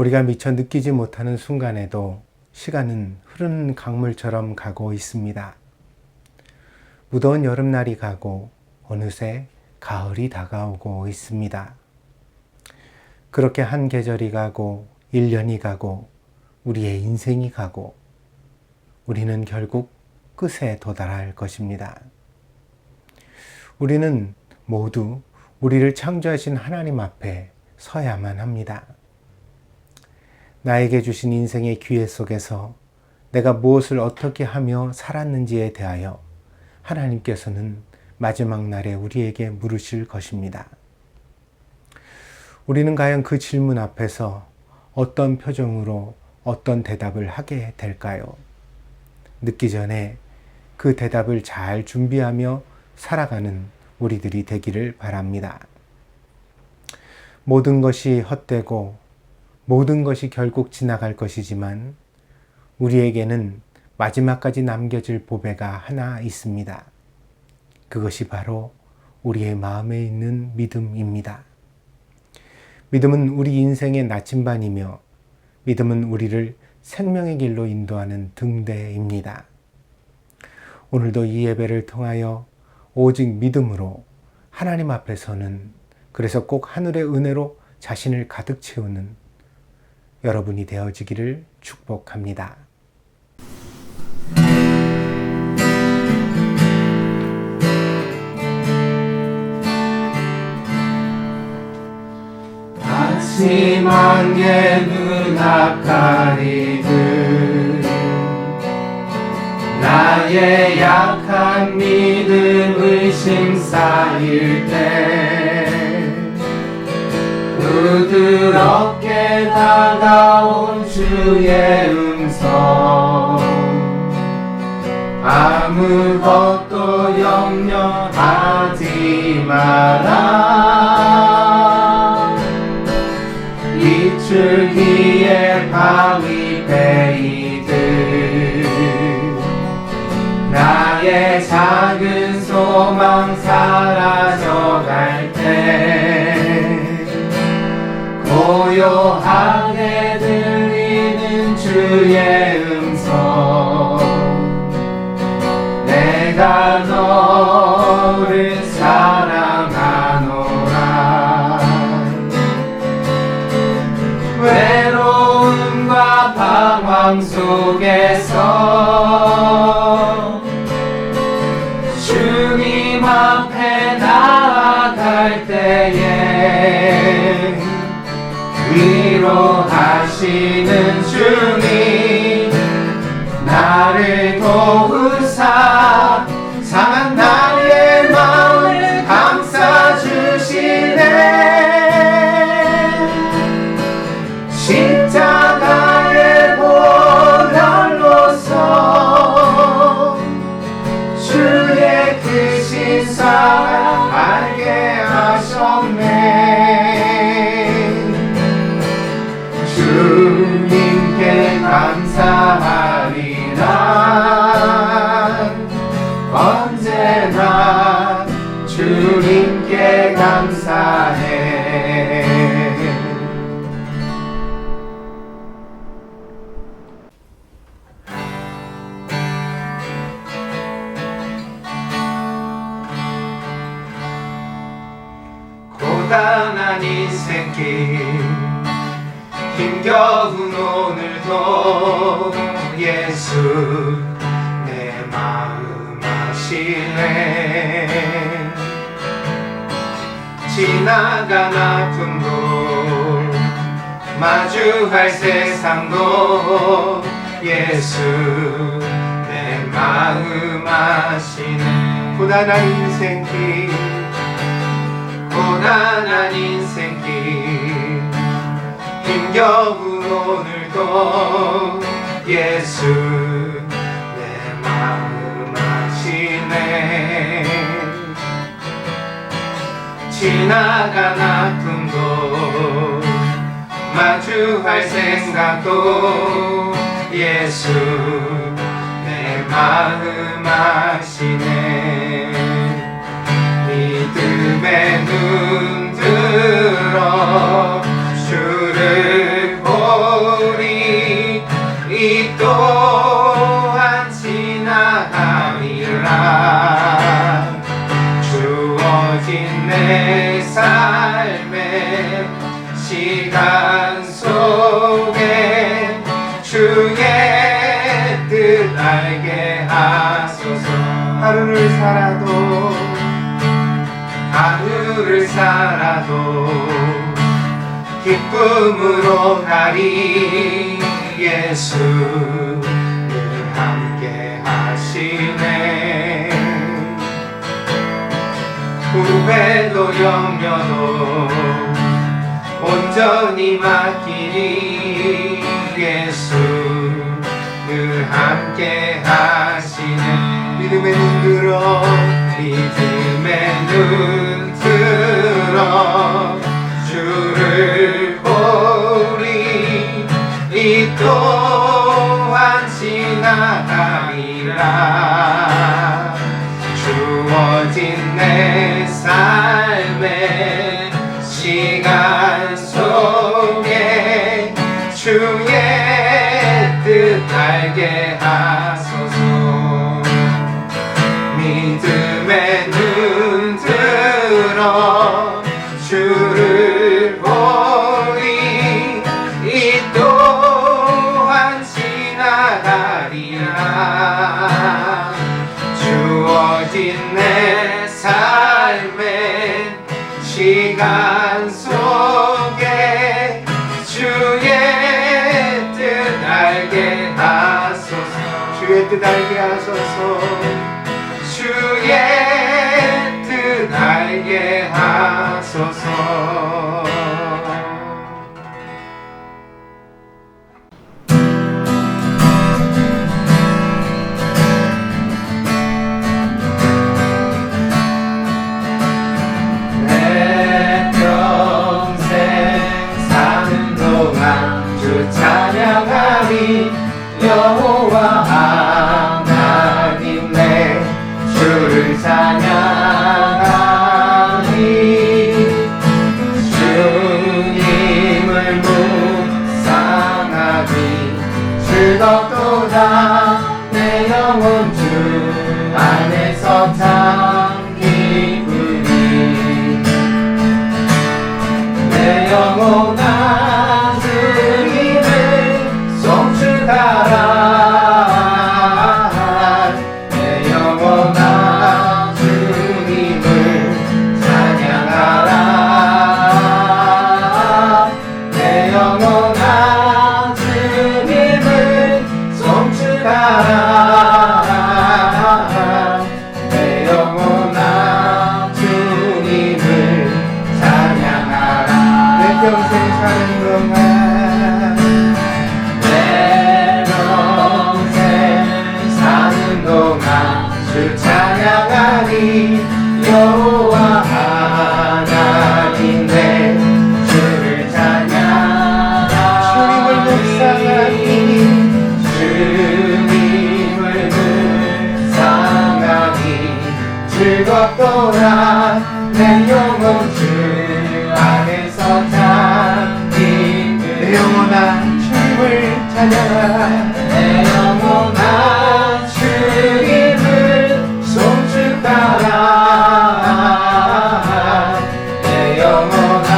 우리가 미처 느끼지 못하는 순간에도 시간은 흐르는 강물처럼 가고 있습니다. 무더운 여름날이 가고 어느새 가을이 다가오고 있습니다. 그렇게 한 계절이 가고 1년이 가고 우리의 인생이 가고 우리는 결국 끝에 도달할 것입니다. 우리는 모두 우리를 창조하신 하나님 앞에 서야만 합니다. 나에게 주신 인생의 기회 속에서 내가 무엇을 어떻게 하며 살았는지에 대하여 하나님께서는 마지막 날에 우리에게 물으실 것입니다. 우리는 과연 그 질문 앞에서 어떤 표정으로 어떤 대답을 하게 될까요? 늦기 전에 그 대답을 잘 준비하며 살아가는 우리들이 되기를 바랍니다. 모든 것이 헛되고 모든 것이 결국 지나갈 것이지만 우리에게는 마지막까지 남겨질 보배가 하나 있습니다. 그것이 바로 우리의 마음에 있는 믿음입니다. 믿음은 우리 인생의 나침반이며 믿음은 우리를 생명의 길로 인도하는 등대입니다. 오늘도 이 예배를 통하여 오직 믿음으로 하나님 앞에서는 그래서 꼭 하늘의 은혜로 자신을 가득 채우는 여러분이 되어지기를 축복합니다. 아침 안개 눈앞 가리듯 나의 약한 믿음 의심 쌓일 때 부드럽게 다가온 주의 음성 아무것도 염려하지 마라 비출기에 바위 베이듯 나의 작은 소망 사라져갈 때 고요하게 들리는 주의 음성 내가 너를 사랑하노라 외로움과 방황 속에서 주님 앞에 나아갈 때에 위로하시는 주님 나를 도우사 상한 나의 마음을 감싸주시네 십자가의 보혈로서 주의 크신 사랑 알게 하셨네 주님께 감사하리라 언제나 주님께 감사해 고단한 인생길 힘겨운 오늘도 예수 내 마음 아시네 지나간 아픔도 마주할 세상도 예수 내 마음 아시네 고단한 인생길 고단한 인생길 힘겨운 오늘도 예수 내 마음 아시네 지나간 아픔도 마주할 생각도 예수 내 마음 아시네 믿음의 눈 들어 주를 보라 이 또한 지나가리라. 주어진 내 삶의 시간 속에 주의 뜻 알게 하소서. 하루를 살아도 기쁨으로 가리. 예수 늘 함께 하시네. 후회도 염려도 온전히 맡기니. 예수 늘 함께 하시네. 믿음의 눈 들어 주를 보리. 이 또한 지나가리라. 주어진 내 삶의 시간 속에 주의 뜻 알게 하소서. 믿음의 눈 들어 주를 보리. 이 또한 지나가리라. 주어진 내 삶의 시간 속에 주의 뜻 알게 하소서. 주의 뜻 알게 하소서. 주의 뜻 알게 하소서. 내 평생 사는 동안 주 찬양하리. 여호와 하나님 내 주를 찬양하리. 주님을 묵상하리. 즐겁도다 내 영혼 주 안에서 참 기쁘니. 내 영혼아 주님을 송축하라. 여호와 하나님 내 주를 찬양하리. 주님을 묵상하리. 즐겁도다 내 영혼 주 안에서 참 기쁘니. 내 영혼아 주님을 찬양하라. 내 영혼아 주님을 송축하라. 내 영혼아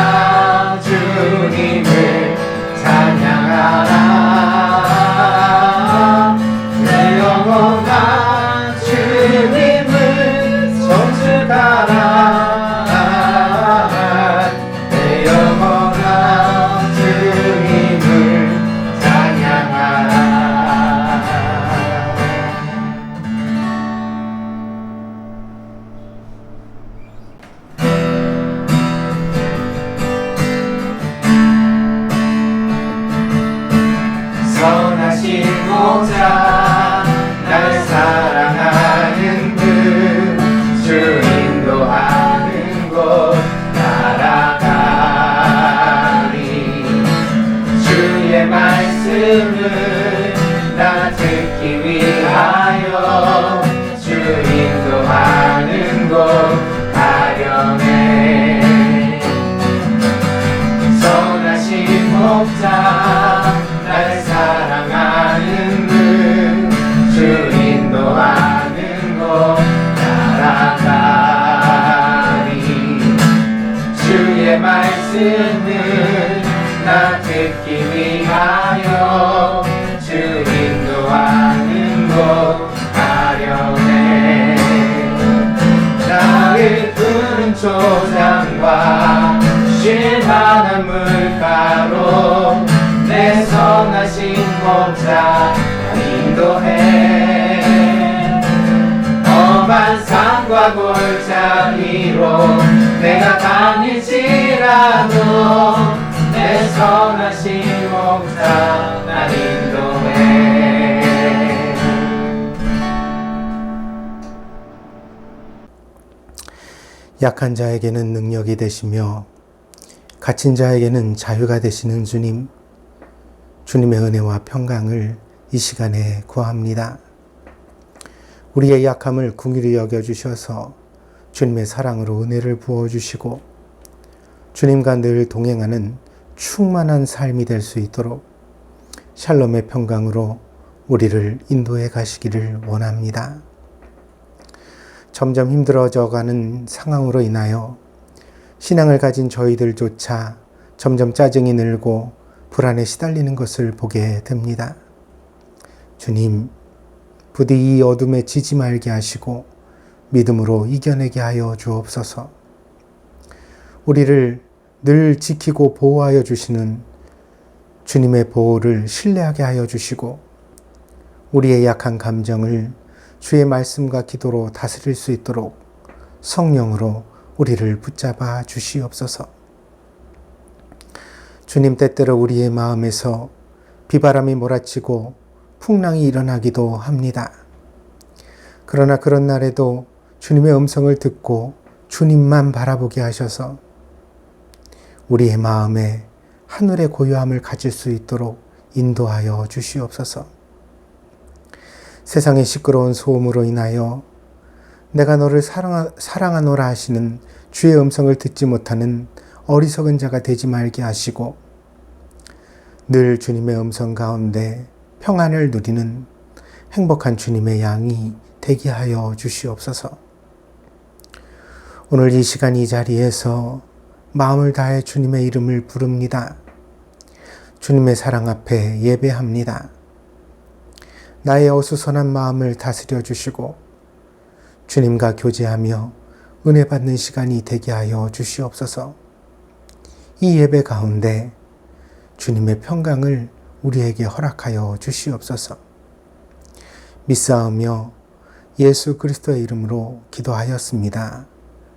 주님을 찬양하라. 내 영혼아 주님을 송축하라. 내 영혼아 주님을 찬양하라. 선하신 목자 날 사랑하는 그 주 인도하는 곳 날아가리. 주의 말씀을 나 듣기 위하여 주 인도하는 곳 가려네. 선하신 목자 날 사랑하는 목자 날 인도해 험한 산과 골짜기로 내가 다닐지라도 내 선하신 목자 날 인도해. 약한 자에게는 능력이 되시며 갇힌 자에게는 자유가 되시는 주님, 주님의 은혜와 평강을 이 시간에 구합니다. 우리의 약함을 긍휼히 여겨주셔서 주님의 사랑으로 은혜를 부어주시고 주님과 늘 동행하는 충만한 삶이 될 수 있도록 샬롬의 평강으로 우리를 인도해 가시기를 원합니다. 점점 힘들어져 가는 상황으로 인하여 신앙을 가진 저희들조차 점점 짜증이 늘고 불안에 시달리는 것을 보게 됩니다. 주님, 부디 이 어둠에 지지 말게 하시고 믿음으로 이겨내게 하여 주옵소서. 우리를 늘 지키고 보호하여 주시는 주님의 보호를 신뢰하게 하여 주시고 우리의 약한 감정을 주의 말씀과 기도로 다스릴 수 있도록 성령으로 우리를 붙잡아 주시옵소서. 주님, 때때로 우리의 마음에서 비바람이 몰아치고 풍랑이 일어나기도 합니다. 그러나 그런 날에도 주님의 음성을 듣고 주님만 바라보게 하셔서 우리의 마음에 하늘의 고요함을 가질 수 있도록 인도하여 주시옵소서. 세상의 시끄러운 소음으로 인하여 내가 너를 사랑하노라 하시는 주의 음성을 듣지 못하는 어리석은 자가 되지 말게 하시고 늘 주님의 음성 가운데 평안을 누리는 행복한 주님의 양이 되게 하여 주시옵소서. 오늘 이 시간 이 자리에서 마음을 다해 주님의 이름을 부릅니다. 주님의 사랑 앞에 예배합니다. 나의 어수선한 마음을 다스려 주시고 주님과 교제하며 은혜 받는 시간이 되게 하여 주시옵소서. 이 예배 가운데 주님의 평강을 우리에게 허락하여 주시옵소서. 믿사오며 예수 그리스도의 이름으로 기도하였습니다.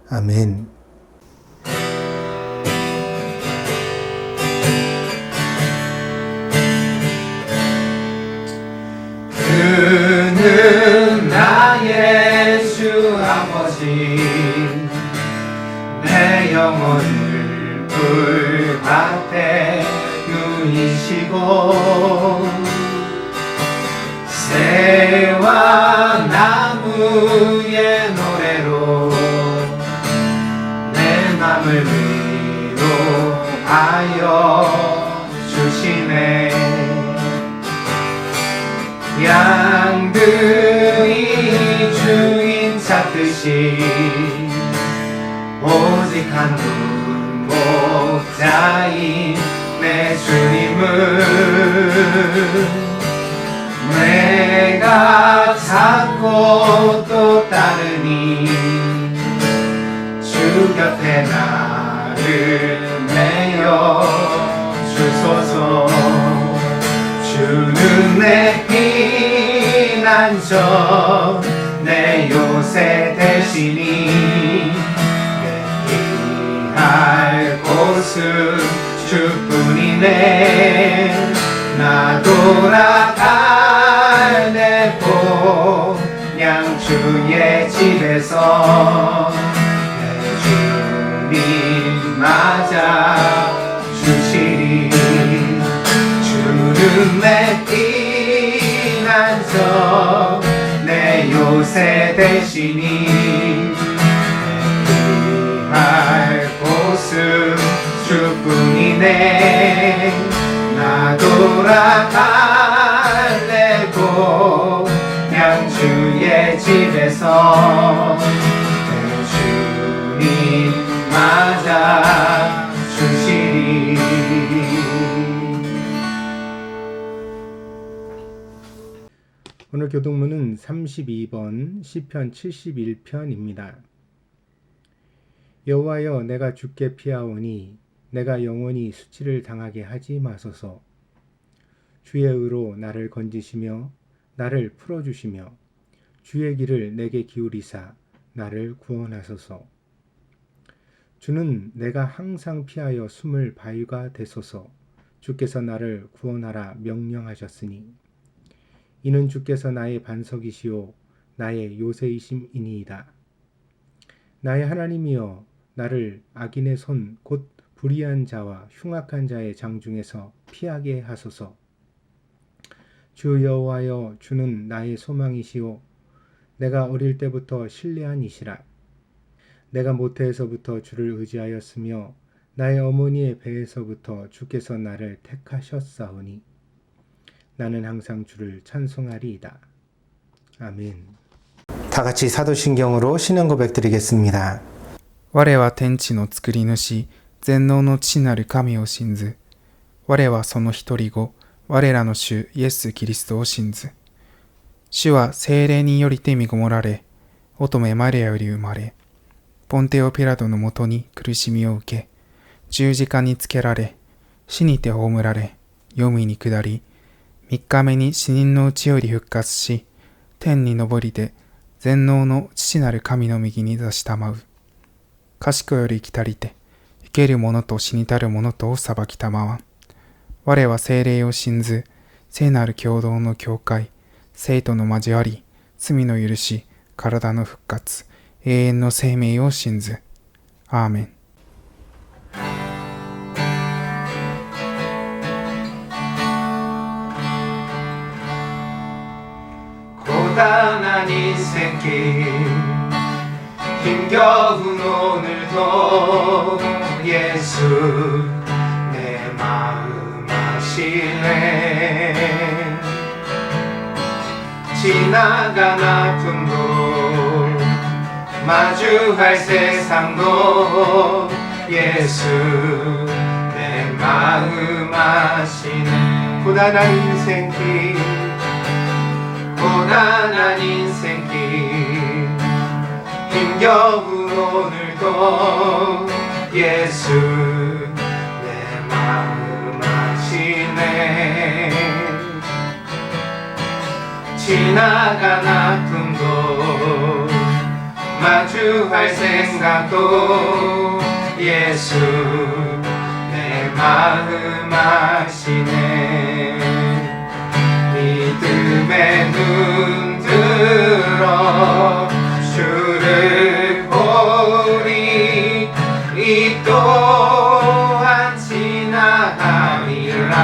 아멘. 그는 나의 주 아버지 내 영혼을 불밭에 누이시고 새와 나무의 노래로 내 맘을 위로하여 주시네. 양들이 주인 찾듯이 오직 한 분 목자인 내 주님을 내가 찾고 또 따르니 주 곁에 나를 메어 주소서. 주는 내 피난처 내 요새 되시니 내 피할 곳은 주뿐이네. 나 돌아갈 내 본향 주의 집에서 내 주님 맞아 주시리. 주는 내 피난처 내 요새 되시니 내 피할 곳은 주뿐이네. 나 돌아갈래 본향 주의 집에서 내 주님 맞아 주시리. 오늘 교독문은 32번 시편 71편입니다. 여호와여, 내가 주께 피하오니 내가 영원히 수치를 당하게 하지 마소서. 주의 의로 나를 건지시며 나를 풀어주시며 주의 길을 내게 기울이사 나를 구원하소서. 주는 내가 항상 피하여 숨을 바위가 되소서. 주께서 나를 구원하라 명령하셨으니 이는 주께서 나의 반석이시오 나의 요새이심이니이다. 나의 하나님이여 나를 악인의 손 곧 불의한 자와 흉악한 자의 장중에서 피하게 하소서. 주 여호와여 주는 나의 소망이시오 내가 어릴 때부터 신뢰한 이시라. 내가 모태에서부터 주를 의지하였으며 나의 어머니의 배에서부터 주께서 나를 택하셨사오니 나는 항상 주를 찬송하리이다. 아멘. 다 같이 사도신경으로 신앙 고백 드리겠습니다. 我は天地の作り主、全能の父なる神を信ず。我はその一人子、我らの主イエス・キリストを信ず。主は聖霊によりて身ごもられ、乙女マリアより生まれ、ポンテオ・ピラトのもとに苦しみを受け、十字架につけられ、死にて葬られ、黄泉に下り、三日目に死人のうちより復活し、天に昇りて、全能の父なる神の右に座したまう。賢より来たりて、生ける者と死にたる者とを裁きたまわん。我は聖霊を信ず、聖なる共同の教会、聖徒の交わり、罪の許し、体の復活、永遠の生命を信ず。アーメン。 고단한 인생길 힘겨운 오늘도 예수 내 마음 아시네. 지나간 아픔도 마주할 세상도 예수 내 마음 아시네. 고단한 인생길 고단한 인생길 힘겨운 오늘도 예수 내 마음 아시네. 지나간 아픔도 마주할 생각도 예수 내 마음 아시네. 믿음의 눈 들어 주를 보리 이 또한 지나가리라.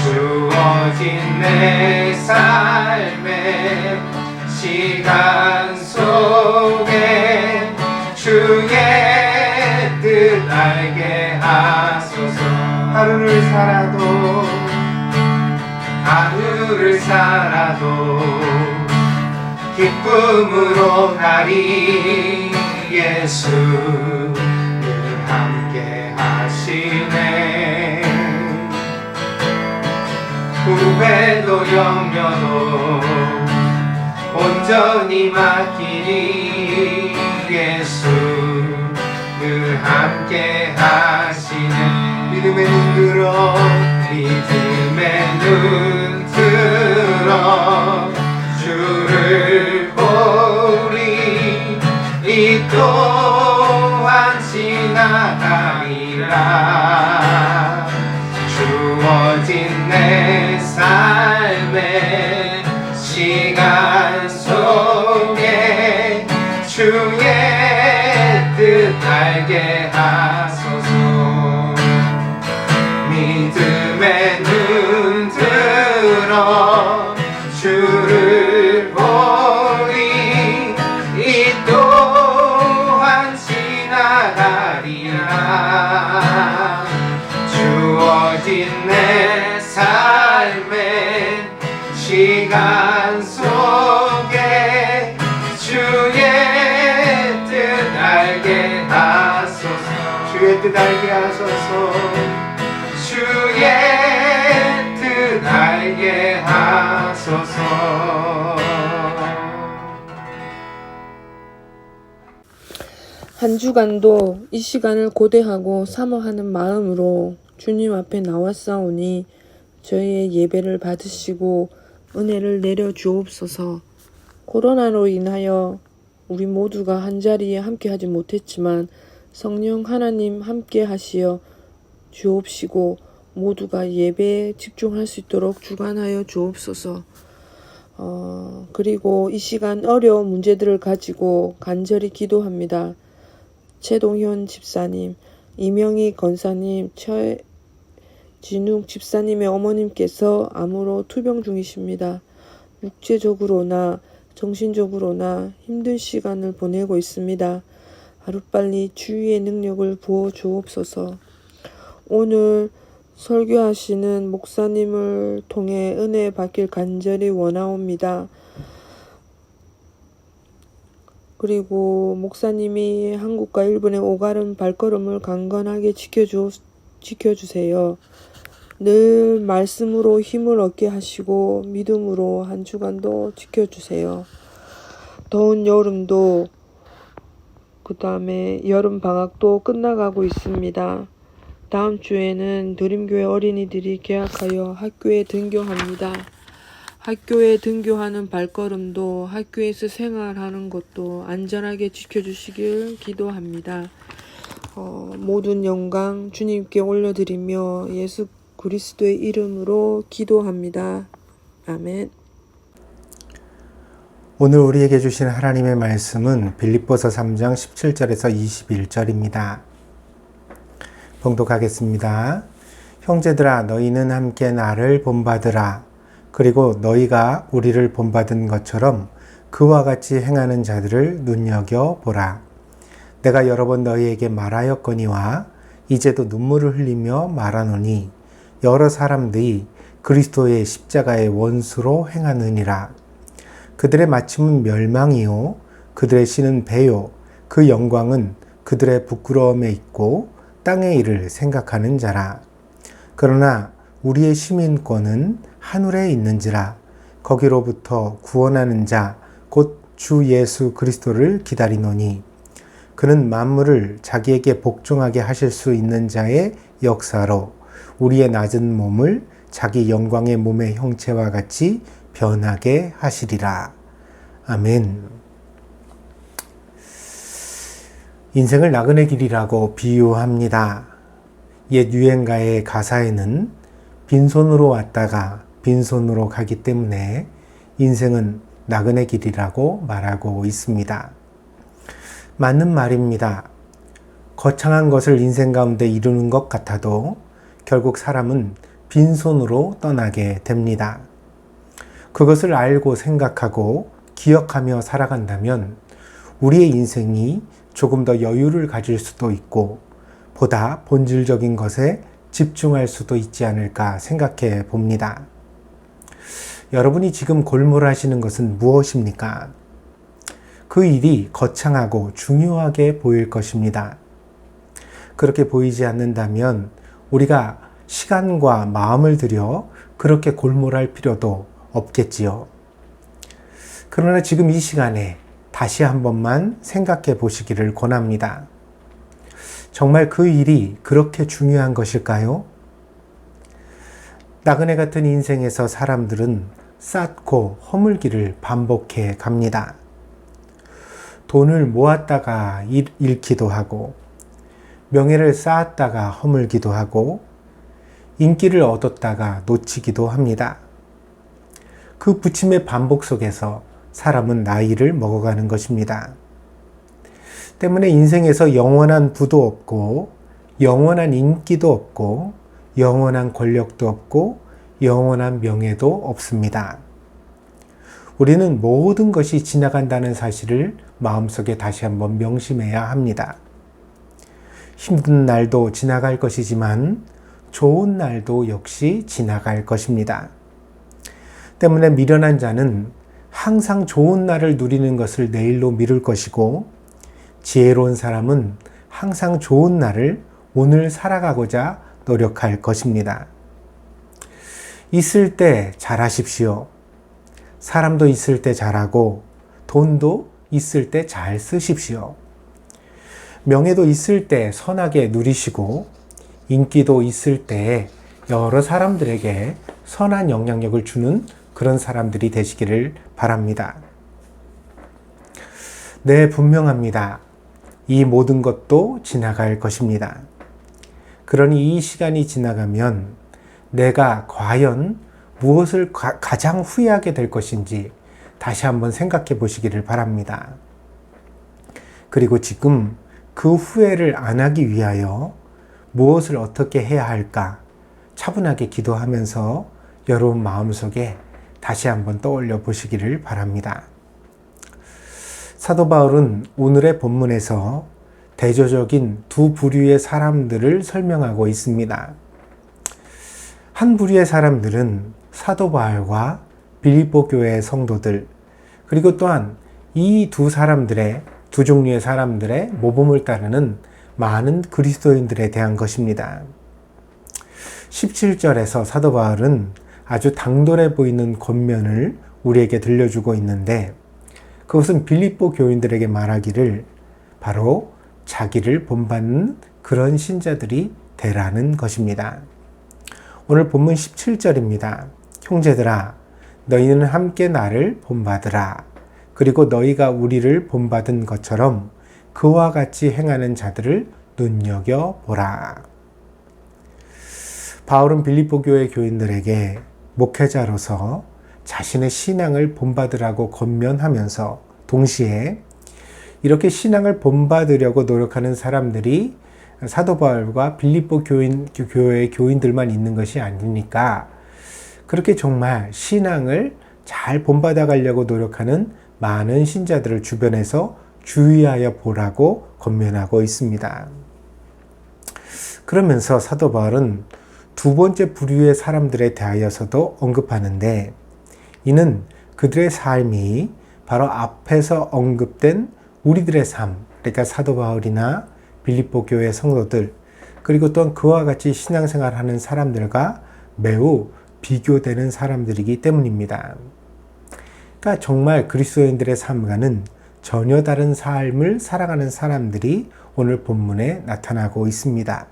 주어진 내 삶의 시간 속에 주의 뜻 알게 하소서. 하루를 살아도 기쁨으로 가리. 예수 늘 함께 하시네. 후회도 염려도 온전히 맡기니. 예수 늘 함께 하시네. 믿음의 눈 들어 믿음의 눈 들어 주를 보리 이 또한 지나가리라. 주어진 내 삶의 시간 속에 주의 뜻 알게 하소서. 믿음의 눈 들어 주를 보리 이 또한 지나가리라. 주어진 내 삶의 시간 속에 주의 뜻 알게 하소서. 주의 뜻 알게 하소서. 주의 뜻 알게 하소서. 한 주간도 이 시간을 고대하고 사모하는 마음으로 주님 앞에 나왔사오니 저희의 예배를 받으시고 은혜를 내려 주옵소서. 코로나로 인하여 우리 모두가 한자리에 함께하지 못했지만 성령 하나님 함께 하시어 주옵시고 모두가 예배에 집중할 수 있도록 주관하여 주옵소서. 그리고 이 시간 어려운 문제들을 가지고 간절히 기도합니다. 최동현 집사님, 이명희 권사님, 최진욱 집사님의 어머님께서 암으로 투병 중이십니다. 육체적으로나 정신적으로나 힘든 시간을 보내고 있습니다. 하루빨리 주위의 능력을 부어 주옵소서. 오늘 설교하시는 목사님을 통해 은혜 받길 간절히 원하옵니다. 그리고 목사님이 한국과 일본의 오가는 발걸음을 강건하게 지켜주세요. 늘 말씀으로 힘을 얻게 하시고 믿음으로 한 주간도 지켜주세요. 더운 여름도 그 다음에 여름 방학도 끝나가고 있습니다. 다음 주에는 드림교회 어린이들이 개학하여 학교에 등교합니다. 학교에 등교하는 발걸음도 학교에서 생활하는 것도 안전하게 지켜주시길 기도합니다. 모든 영광 주님께 올려드리며 예수 그리스도의 이름으로 기도합니다. 아멘. 오늘 우리에게 주신 하나님의 말씀은 빌립보서 3장 17절에서 21절입니다. 봉독하겠습니다. 형제들아, 너희는 함께 나를 본받으라. 그리고 너희가 우리를 본받은 것처럼 그와 같이 행하는 자들을 눈여겨보라. 내가 여러 번 너희에게 말하였거니와 이제도 눈물을 흘리며 말하노니 여러 사람들이 그리스도의 십자가의 원수로 행하느니라. 그들의 마침은 멸망이요 그들의 신은 배요 그 영광은 그들의 부끄러움에 있고 땅의 일을 생각하는 자라. 그러나 우리의 시민권은 하늘에 있는지라. 거기로부터 구원하는 자 곧 주 예수 그리스도를 기다리노니 그는 만물을 자기에게 복종하게 하실 수 있는 자의 역사로 우리의 낮은 몸을 자기 영광의 몸의 형체와 같이 변하게 하시리라. 아멘. 인생을 나그네 길이라고 비유합니다. 옛 유행가의 가사에는 빈손으로 왔다가 빈손으로 가기 때문에 인생은 나그네 길이라고 말하고 있습니다. 맞는 말입니다. 거창한 것을 인생 가운데 이루는 것 같아도 결국 사람은 빈손으로 떠나게 됩니다. 그것을 알고 생각하고 기억하며 살아간다면 우리의 인생이 조금 더 여유를 가질 수도 있고 보다 본질적인 것에 집중할 수도 있지 않을까 생각해 봅니다. 여러분이 지금 골몰하시는 것은 무엇입니까? 그 일이 거창하고 중요하게 보일 것입니다. 그렇게 보이지 않는다면 우리가 시간과 마음을 들여 그렇게 골몰할 필요도 없겠지요. 그러나 지금 이 시간에 다시 한 번만 생각해 보시기를 권합니다. 정말 그 일이 그렇게 중요한 것일까요? 나그네 같은 인생에서 사람들은 쌓고 허물기를 반복해 갑니다. 돈을 모았다가 잃기도 하고, 명예를 쌓았다가 허물기도 하고, 인기를 얻었다가 놓치기도 합니다. 그 부침의 반복 속에서 사람은 나이를 먹어가는 것입니다. 때문에 인생에서 영원한 부도 없고, 영원한 인기도 없고, 영원한 권력도 없고, 영원한 명예도 없습니다. 우리는 모든 것이 지나간다는 사실을 마음속에 다시 한번 명심해야 합니다. 힘든 날도 지나갈 것이지만 좋은 날도 역시 지나갈 것입니다. 때문에 미련한 자는 항상 좋은 날을 누리는 것을 내일로 미룰 것이고 지혜로운 사람은 항상 좋은 날을 오늘 살아가고자 노력할 것입니다. 있을 때 잘하십시오. 사람도 있을 때 잘하고 돈도 있을 때 잘 쓰십시오. 명예도 있을 때 선하게 누리시고 인기도 있을 때 여러 사람들에게 선한 영향력을 주는 그런 사람들이 되시기를 바랍니다. 네, 분명합니다. 이 모든 것도 지나갈 것입니다. 그러니 이 시간이 지나가면 내가 과연 무엇을 가장 후회하게 될 것인지 다시 한번 생각해 보시기를 바랍니다. 그리고 지금 그 후회를 안 하기 위하여 무엇을 어떻게 해야 할까 차분하게 기도하면서 여러분 마음속에 다시 한번 떠올려 보시기를 바랍니다. 사도 바울은 오늘의 본문에서 대조적인 두 부류의 사람들을 설명하고 있습니다. 한 부류의 사람들은 사도 바울과 빌립보 교회의 성도들, 그리고 또한 이 두 종류의 사람들의 모범을 따르는 많은 그리스도인들에 대한 것입니다. 17절에서 사도 바울은 아주 당돌해 보이는 권면을 우리에게 들려주고 있는데, 그것은 빌립보 교인들에게 말하기를 바로 자기를 본받는 그런 신자들이 되라는 것입니다. 오늘 본문 17절입니다. 형제들아, 너희는 함께 나를 본받으라. 그리고 너희가 우리를 본받은 것처럼 그와 같이 행하는 자들을 눈여겨보라. 바울은 빌립보 교회 교인들에게 목회자로서 자신의 신앙을 본받으라고 권면하면서 동시에 이렇게 신앙을 본받으려고 노력하는 사람들이 사도 바울과 빌립보 교회의 교인들만 있는 것이 아니니까 그렇게 정말 신앙을 잘 본받아 가려고 노력하는 많은 신자들을 주변에서 주의하여 보라고 권면하고 있습니다. 그러면서 사도 바울은 두 번째 부류의 사람들에 대하여서도 언급하는데, 이는 그들의 삶이 바로 앞에서 언급된 우리들의 삶, 그러니까 사도 바울이나 빌립보 교회 성도들, 그리고 또한 그와 같이 신앙생활하는 사람들과 매우 비교되는 사람들이기 때문입니다. 그러니까 정말 그리스도인들의 삶과는 전혀 다른 삶을 살아가는 사람들이 오늘 본문에 나타나고 있습니다.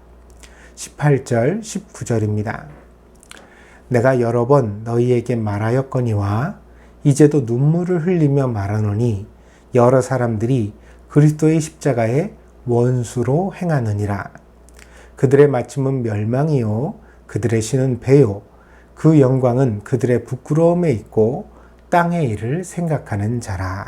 18절, 19절입니다. 내가 여러 번 너희에게 말하였거니와 이제도 눈물을 흘리며 말하노니 여러 사람들이 그리스도의 십자가에 원수로 행하느니라. 그들의 마침은 멸망이요 그들의 신은 배요 그 영광은 그들의 부끄러움에 있고 땅의 일을 생각하는 자라.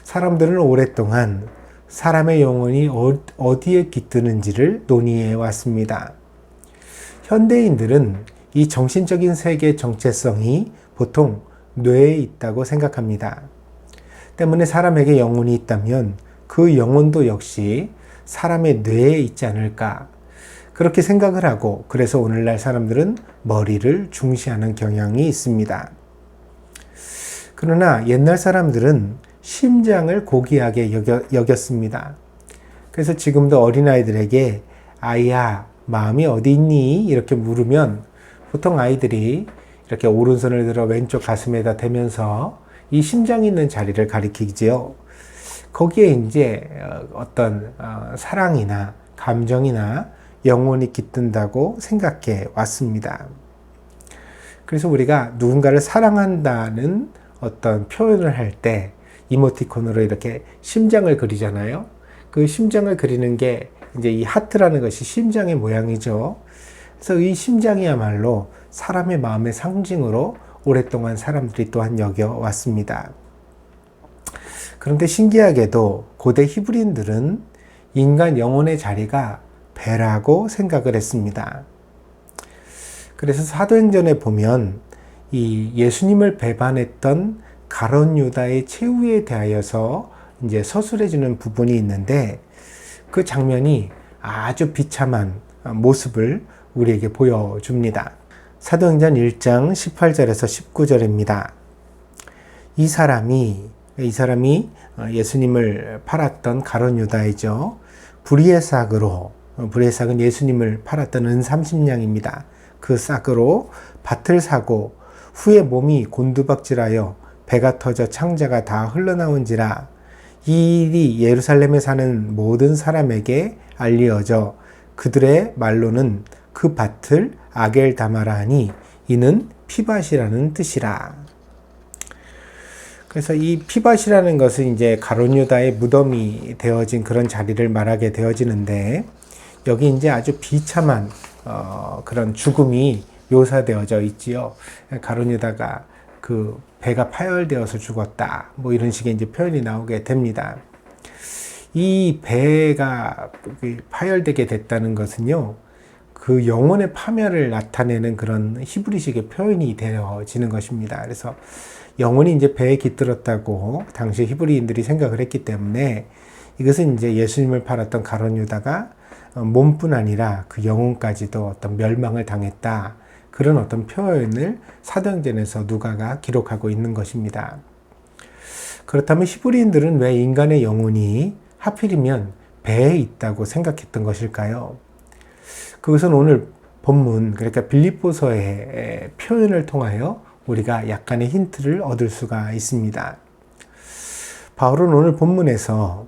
사람들은 오랫동안 사람의 영혼이 어디에 깃드는지를 논의해 왔습니다. 현대인들은 이 정신적인 세계의 정체성이 보통 뇌에 있다고 생각합니다. 때문에 사람에게 영혼이 있다면 그 영혼도 역시 사람의 뇌에 있지 않을까, 그렇게 생각을 하고, 그래서 오늘날 사람들은 머리를 중시하는 경향이 있습니다. 그러나 옛날 사람들은 심장을 고귀하게 여겼습니다. 그래서 지금도 어린아이들에게 아이야 마음이 어디 있니? 이렇게 물으면 보통 아이들이 이렇게 오른손을 들어 왼쪽 가슴에다 대면서 이 심장이 있는 자리를 가리키지요. 거기에 이제 어떤 사랑이나 감정이나 영혼이 깃든다고 생각해 왔습니다. 그래서 우리가 누군가를 사랑한다는 어떤 표현을 할 때 이모티콘으로 이렇게 심장을 그리잖아요. 그 심장을 그리는 게 이제 이 하트라는 것이 심장의 모양이죠. 그래서 이 심장이야말로 사람의 마음의 상징으로 오랫동안 사람들이 또한 여겨왔습니다. 그런데 신기하게도 고대 히브리인들은 인간 영혼의 자리가 배라고 생각을 했습니다. 그래서 사도행전에 보면 이 예수님을 배반했던 가룟 유다의 최후에 대하여서 이제 서술해주는 부분이 있는데, 그 장면이 아주 비참한 모습을 우리에게 보여줍니다. 사도행전 1장 18절에서 19절입니다. 이 사람이 예수님을 팔았던 가룟 유다이죠. 불의의 싹은 예수님을 팔았던 은 30냥입니다. 그 싹으로 밭을 사고 후에 몸이 곤두박질하여 배가 터져 창자가 다 흘러나온지라. 이 일이 예루살렘에 사는 모든 사람에게 알리어져 그들의 말로는 그 밭을 아겔다마라 하니 이는 피밭이라는 뜻이라. 그래서 이 피밭이라는 것은 이제 가룟 유다의 무덤이 되어진 그런 자리를 말하게 되어지는데, 여기 이제 아주 비참한 그런 죽음이 묘사되어져 있지요. 가룟 유다가 그 배가 파열되어서 죽었다, 뭐 이런 식의 이제 표현이 나오게 됩니다. 이 배가 파열되게 됐다는 것은요, 그 영혼의 파멸을 나타내는 그런 히브리식의 표현이 되어지는 것입니다. 그래서 영혼이 이제 배에 깃들었다고 당시 히브리인들이 생각을 했기 때문에, 이것은 이제 예수님을 팔았던 가룟 유다가 몸뿐 아니라 그 영혼까지도 어떤 멸망을 당했다, 그런 어떤 표현을 사도행전에서 누가가 기록하고 있는 것입니다. 그렇다면 히브리인들은 왜 인간의 영혼이 하필이면 배에 있다고 생각했던 것일까요? 그것은 오늘 본문, 그러니까 빌립보서의 표현을 통하여 우리가 약간의 힌트를 얻을 수가 있습니다. 바울은 오늘 본문에서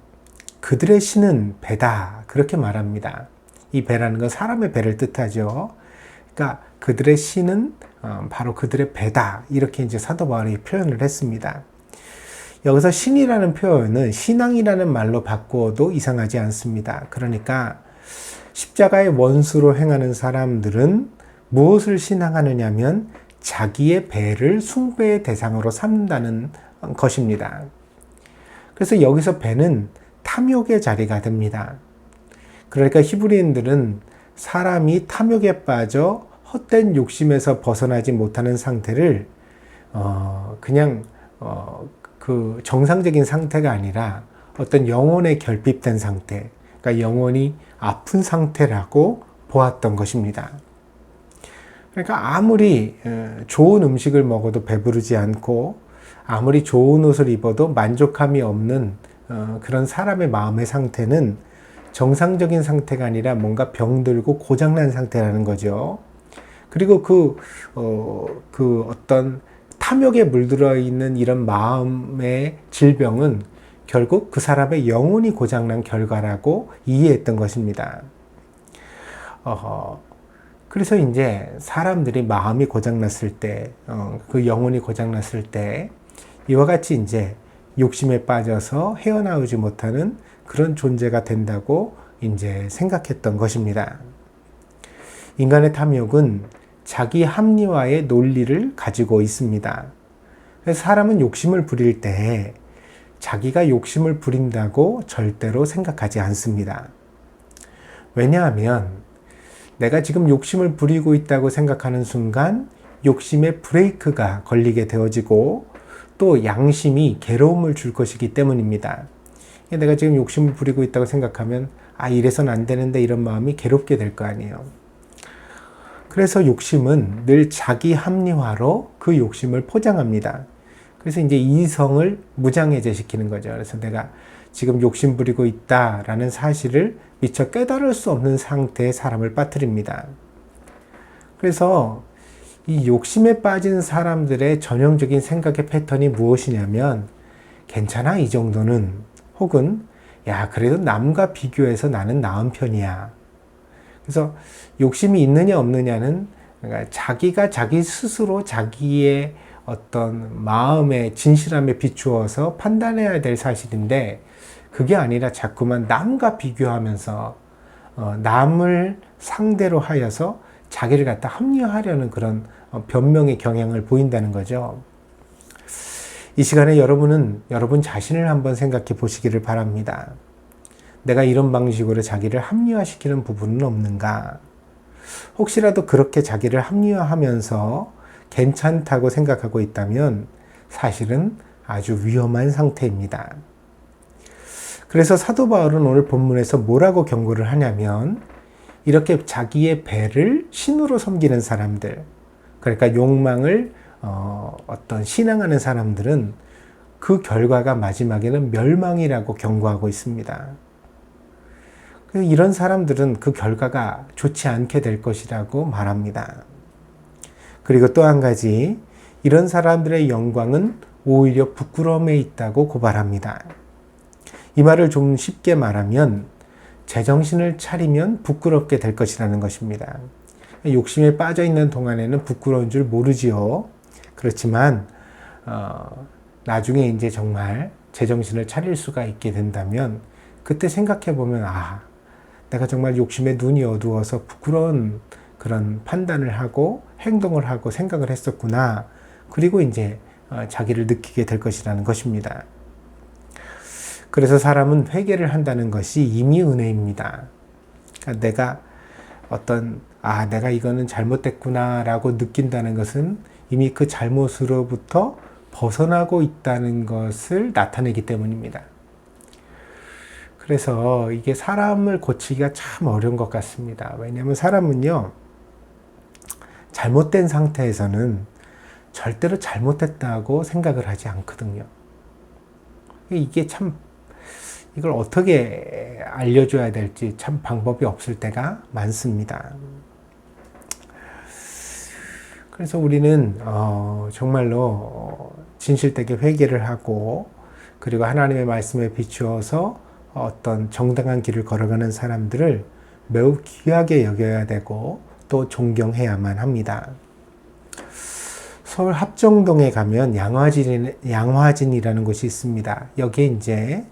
그들의 신은 배다, 그렇게 말합니다. 이 배라는 건 사람의 배를 뜻하죠. 그러니까 그들의 신은 바로 그들의 배다, 이렇게 이제 사도 바울이 표현을 했습니다. 여기서 신이라는 표현은 신앙이라는 말로 바꾸어도 이상하지 않습니다. 그러니까 십자가의 원수로 행하는 사람들은 무엇을 신앙하느냐면 자기의 배를 숭배의 대상으로 삼는다는 것입니다. 그래서 여기서 배는 탐욕의 자리가 됩니다. 그러니까 히브리인들은 사람이 탐욕에 빠져 헛된 욕심에서 벗어나지 못하는 상태를 그냥 그 정상적인 상태가 아니라 어떤 영혼에 결핍된 상태, 그러니까 영혼이 아픈 상태라고 보았던 것입니다. 그러니까 아무리 좋은 음식을 먹어도 배부르지 않고, 아무리 좋은 옷을 입어도 만족함이 없는 그런 사람의 마음의 상태는 정상적인 상태가 아니라 뭔가 병들고 고장난 상태라는 거죠. 그리고 그 어떤 탐욕에 물들어 있는 이런 마음의 질병은 결국 그 사람의 영혼이 고장난 결과라고 이해했던 것입니다. 그래서 이제 사람들이 마음이 고장났을 때, 그 영혼이 고장났을 때, 이와 같이 이제 욕심에 빠져서 헤어나오지 못하는 그런 존재가 된다고 이제 생각했던 것입니다. 인간의 탐욕은 자기 합리화의 논리를 가지고 있습니다. 그래서 사람은 욕심을 부릴 때 자기가 욕심을 부린다고 절대로 생각하지 않습니다. 왜냐하면 내가 지금 욕심을 부리고 있다고 생각하는 순간 욕심의 브레이크가 걸리게 되어지고 또 양심이 괴로움을 줄 것이기 때문입니다. 내가 지금 욕심을 부리고 있다고 생각하면 이래서는 안 되는데, 이런 마음이 괴롭게 될 거 아니에요. 그래서 욕심은 늘 자기 합리화로 그 욕심을 포장합니다. 그래서 이제 이성을 무장해제시키는 거죠. 그래서 내가 지금 욕심 부리고 있다라는 사실을 미처 깨달을 수 없는 상태에 사람을 빠뜨립니다. 그래서 이 욕심에 빠진 사람들의 전형적인 생각의 패턴이 무엇이냐면, 괜찮아, 이 정도는, 혹은 야, 그래도 남과 비교해서 나는 나은 편이야. 그래서 욕심이 있느냐 없느냐는 그러니까 자기가 자기 스스로 자기의 어떤 마음의 진실함에 비추어서 판단해야 될 사실인데, 그게 아니라 자꾸만 남과 비교하면서 남을 상대로 하여서 자기를 갖다 합리화하려는 그런 변명의 경향을 보인다는 거죠. 이 시간에 여러분은 여러분 자신을 한번 생각해 보시기를 바랍니다. 내가 이런 방식으로 자기를 합리화시키는 부분은 없는가? 혹시라도 그렇게 자기를 합리화하면서 괜찮다고 생각하고 있다면 사실은 아주 위험한 상태입니다. 그래서 사도 바울은 오늘 본문에서 뭐라고 경고를 하냐면, 이렇게 자기의 배를 신으로 섬기는 사람들, 그러니까 욕망을 어떤 신앙하는 사람들은 그 결과가 마지막에는 멸망이라고 경고하고 있습니다. 이런 사람들은 그 결과가 좋지 않게 될 것이라고 말합니다. 그리고 또 한 가지, 이런 사람들의 영광은 오히려 부끄러움에 있다고 고발합니다. 이 말을 좀 쉽게 말하면, 제정신을 차리면 부끄럽게 될 것이라는 것입니다. 욕심에 빠져 있는 동안에는 부끄러운 줄 모르지요. 그렇지만 나중에 이제 정말 제정신을 차릴 수가 있게 된다면 그때 생각해 보면 내가 정말 욕심에 눈이 어두워서 부끄러운 그런 판단을 하고 행동을 하고 생각을 했었구나. 그리고 이제 자기를 느끼게 될 것이라는 것입니다. 그래서 사람은 회개를 한다는 것이 이미 은혜입니다. 그러니까 내가 내가 이거는 잘못됐구나 라고 느낀다는 것은 이미 그 잘못으로부터 벗어나고 있다는 것을 나타내기 때문입니다. 그래서 이게 사람을 고치기가 참 어려운 것 같습니다. 왜냐하면 사람은요, 잘못된 상태에서는 절대로 잘못됐다고 생각을 하지 않거든요. 이게 참, 이걸 어떻게 알려줘야 될지 참 방법이 없을 때가 많습니다. 그래서 우리는 정말로 진실되게 회개를 하고, 그리고 하나님의 말씀에 비추어서 어떤 정당한 길을 걸어가는 사람들을 매우 귀하게 여겨야 되고 또 존경해야만 합니다. 서울 합정동에 가면 양화진이라는 곳이 있습니다. 여기에 이제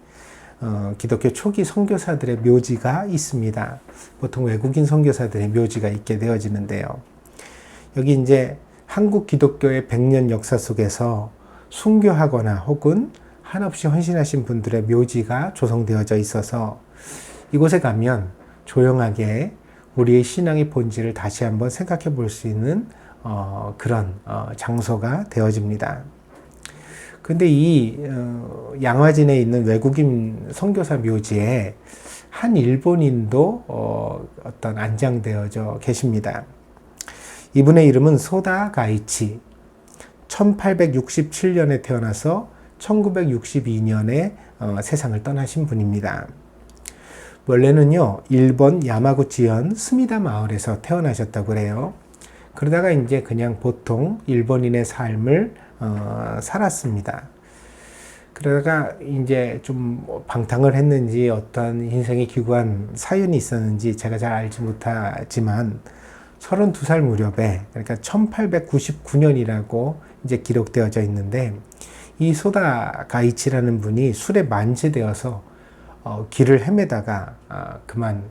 기독교 초기 선교사들의 묘지가 있습니다. 보통 외국인 선교사들의 묘지가 있게 되어지는데요. 여기 이제 한국 기독교의 100년 역사 속에서 순교하거나 혹은 한없이 헌신하신 분들의 묘지가 조성되어져 있어서 이곳에 가면 조용하게 우리의 신앙의 본질을 다시 한번 생각해 볼 수 있는 그런 장소가 되어집니다. 근데 이 양화진에 있는 외국인 선교사 묘지에 한 일본인도 안장되어져 계십니다. 이분의 이름은 소다 가이치. 1867년에 태어나서 1962년에 세상을 떠나신 분입니다. 원래는요, 일본 야마구치현 스미다 마을에서 태어나셨다고 그래요. 그러다가 이제 그냥 보통 일본인의 삶을 살았습니다. 그러다가 이제 좀 방탕을 했는지 어떤 인생의 기구한 사연이 있었는지 제가 잘 알지 못하지만 32살 무렵에, 그러니까 1899년이라고 이제 기록되어져 있는데, 이 소다 가이치라는 분이 술에 만취되어서 길을 헤매다가 그만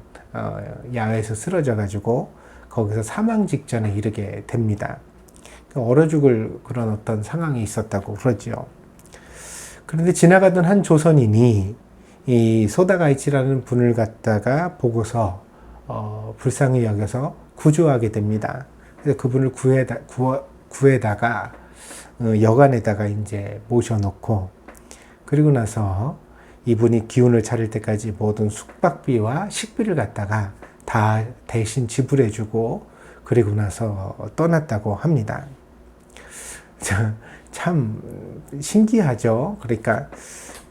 야외에서 쓰러져 가지고 거기서 사망 직전에 이르게 됩니다. 얼어 죽을 그런 어떤 상황이 있었다고 그러죠. 그런데 지나가던 한 조선인이 이 소다 가이치라는 분을 갖다가 보고서 불쌍히 여겨서 구조하게 됩니다. 그래서 그분을 구해다가 여관에다가 이제 모셔놓고, 그리고 나서 이분이 기운을 차릴 때까지 모든 숙박비와 식비를 갖다가 다 대신 지불해주고, 그리고 나서 떠났다고 합니다. 참 신기하죠. 그러니까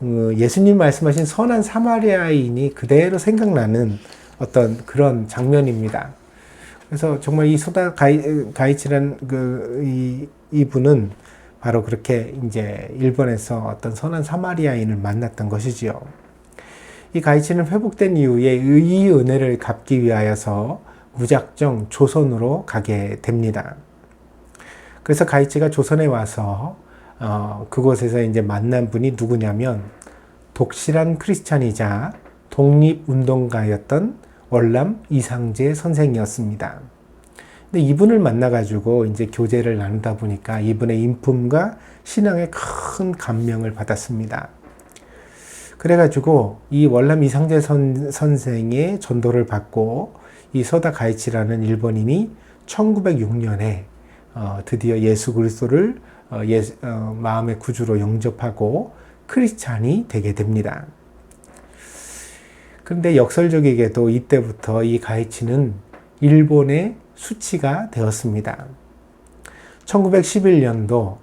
예수님 말씀하신 선한 사마리아인이 그대로 생각나는 어떤 그런 장면입니다. 그래서 정말 이 소다 가이치라는 이분은 바로 그렇게 이제 일본에서 어떤 선한 사마리아인을 만났던 것이지요. 이 가이치는 회복된 이후에 이 은혜를 갚기 위하여서 무작정 조선으로 가게 됩니다. 그래서 가이치가 조선에 와서 그곳에서 이제 만난 분이 누구냐면 독실한 크리스찬이자 독립운동가였던 월남 이상제 선생이었습니다. 근데 이분을 만나가지고 이제 교제를 나누다 보니까 이분의 인품과 신앙에 큰 감명을 받았습니다. 그래가지고 이 월남 이상제 선생의 전도를 받고 이 소다 가이치라는 일본인이 1906년에 드디어 예수 그리스도를 마음의 구주로 영접하고 크리스찬이 되게 됩니다. 그런데 역설적이게도 이때부터 이 가이치는 일본의 수치가 되었습니다. 1911년도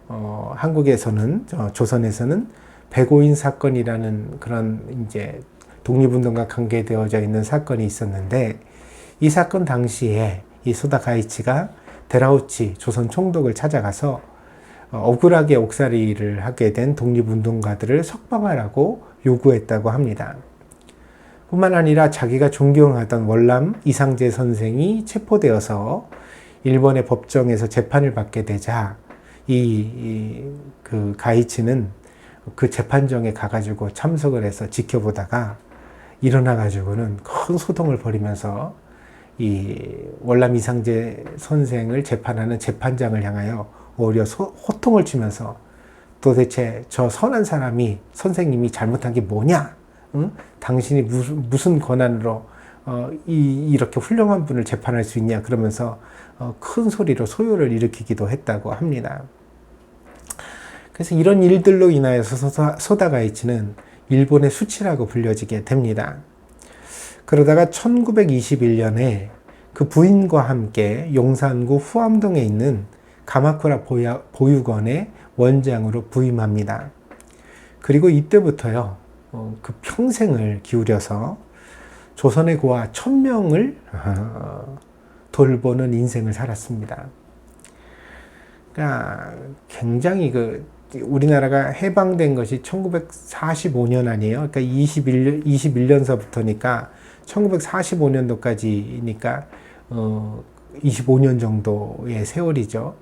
한국에서는 조선에서는 백오인 사건이라는 그런 이제 독립운동과 관계되어져 있는 사건이 있었는데, 이 사건 당시에 이 소다 가이치가 데라우치 조선 총독을 찾아가서 억울하게 옥살이를 하게 된 독립운동가들을 석방하라고 요구했다고 합니다. 뿐만 아니라 자기가 존경하던 월남 이상재 선생이 체포되어서 일본의 법정에서 재판을 받게 되자 그 가이치는 그 재판정에 가가지고 참석을 해서 지켜보다가 일어나가지고는 큰 소동을 벌이면서 이 월남 이상재 선생을 재판하는 재판장을 향하여 오히려 호통을 치면서 도대체 저 선한 사람이 선생님이 잘못한 게 뭐냐? 응? 당신이 무슨 권한으로 이렇게 훌륭한 분을 재판할 수 있냐? 그러면서 큰 소리로 소요를 일으키기도 했다고 합니다. 그래서 이런 일들로 인하여서 소다 가이치는 일본의 수치라고 불려지게 됩니다. 그러다가 1921년에 그 부인과 함께 용산구 후암동에 있는 가마쿠라 보육원의 원장으로 부임합니다. 그리고 이때부터요, 그 평생을 기울여서 조선의 고아 1000명을 돌보는 인생을 살았습니다. 그러니까 굉장히 우리나라가 해방된 것이 1945년 아니에요. 그러니까 21년서부터니까 1945년도까지니까 25년 정도의 세월이죠.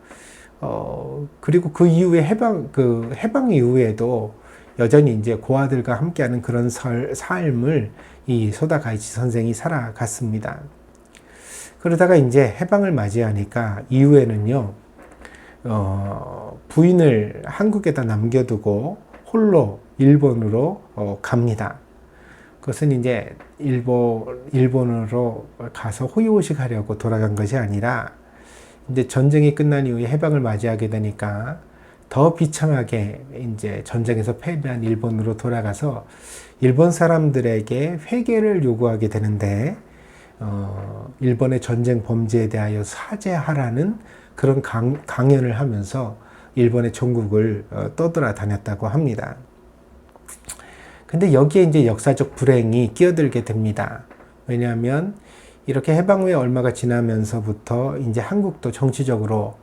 그리고 그 이후에 해방 이후에도 여전히 이제 고아들과 함께하는 그런 삶을 이 소다 가이치 선생이 살아갔습니다. 그러다가 이제 해방을 맞이하니까 이후에는요, 부인을 한국에다 남겨두고 홀로 일본으로 갑니다. 그것은 이제 일본으로 가서 호의호식 하려고 돌아간 것이 아니라 이제 전쟁이 끝난 이후에 해방을 맞이하게 되니까 더 비참하게 이제 전쟁에서 패배한 일본으로 돌아가서 일본 사람들에게 회개를 요구하게 되는데 일본의 전쟁 범죄에 대하여 사죄하라는 그런 강연을 하면서 일본의 전국을 떠돌아다녔다고 합니다. 근데 여기에 이제 역사적 불행이 끼어들게 됩니다. 왜냐하면 이렇게 해방 후에 얼마가 지나면서부터 이제 한국도 정치적으로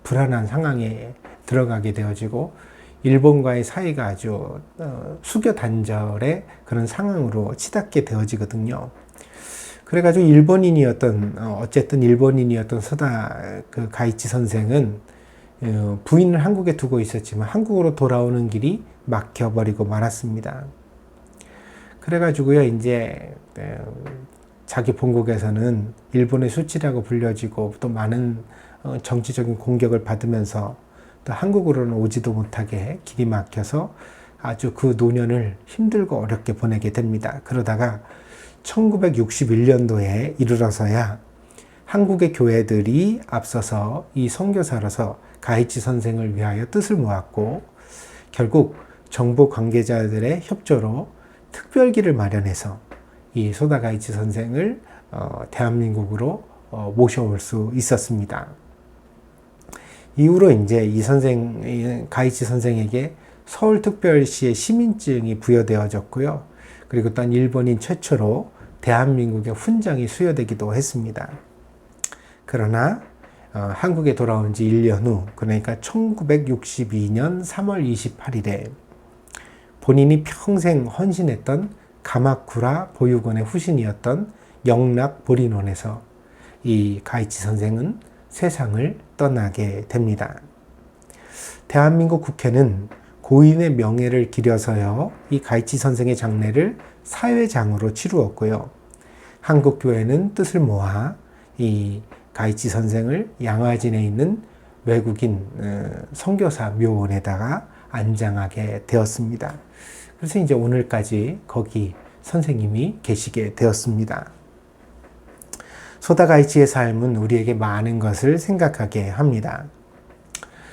불안한 상황에 들어가게 되어지고 일본과의 사이가 아주 수교단절의 그런 상황으로 치닫게 되어지거든요. 그래가지고 어쨌든 일본인이었던 소다 그 가이치 선생은 부인을 한국에 두고 있었지만 한국으로 돌아오는 길이 막혀버리고 말았습니다. 그래가지고요, 이제 자기 본국에서는 일본의 수치라고 불려지고 또 많은 정치적인 공격을 받으면서 또 한국으로는 오지도 못하게 길이 막혀서 아주 그 노년을 힘들고 어렵게 보내게 됩니다. 그러다가 1961년도에 이르러서야 한국의 교회들이 앞서서 이 선교사로서 가이치 선생을 위하여 뜻을 모았고 결국 정부 관계자들의 협조로 특별기를 마련해서 이 소다 가이치 선생을 대한민국으로 모셔올 수 있었습니다. 이후로 이제 가이치 선생에게 서울특별시의 시민증이 부여되어졌고요. 그리고 또한 일본인 최초로 대한민국의 훈장이 수여되기도 했습니다. 그러나 한국에 돌아온 지 1년 후, 그러니까 1962년 3월 28일에 본인이 평생 헌신했던 가마쿠라 보육원의 후신이었던 영락 보리논에서 이 가이치 선생은 세상을 떠나게 됩니다. 대한민국 국회는 고인의 명예를 기려서요, 이 가이치 선생의 장례를 사회장으로 치루었고요. 한국교회는 뜻을 모아 이 가이치 선생을 양화진에 있는 외국인 선교사 묘원에다가 안장하게 되었습니다. 그래서 이제 오늘까지 거기 선생님이 계시게 되었습니다. 소다 가이치의 삶은 우리에게 많은 것을 생각하게 합니다.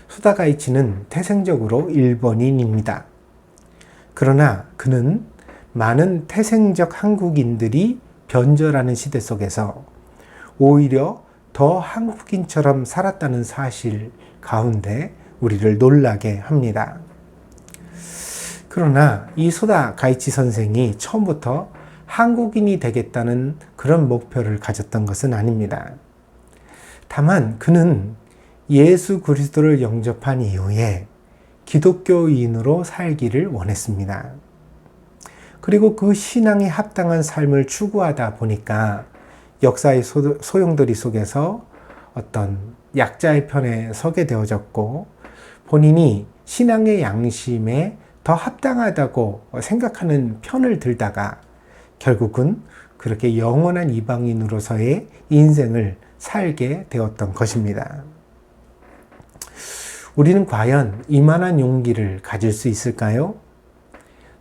소다 가이치는 태생적으로 일본인입니다. 그러나 그는 많은 태생적 한국인들이 변절하는 시대 속에서 오히려 더 한국인처럼 살았다는 사실 가운데 우리를 놀라게 합니다. 그러나 이 소다 가이치 선생이 처음부터 한국인이 되겠다는 그런 목표를 가졌던 것은 아닙니다. 다만 그는 예수 그리스도를 영접한 이후에 기독교인으로 살기를 원했습니다. 그리고 그 신앙에 합당한 삶을 추구하다 보니까 역사의 소용돌이 속에서 어떤 약자의 편에 서게 되어졌고, 본인이 신앙의 양심에 더 합당하다고 생각하는 편을 들다가 결국은 그렇게 영원한 이방인으로서의 인생을 살게 되었던 것입니다. 우리는 과연 이만한 용기를 가질 수 있을까요?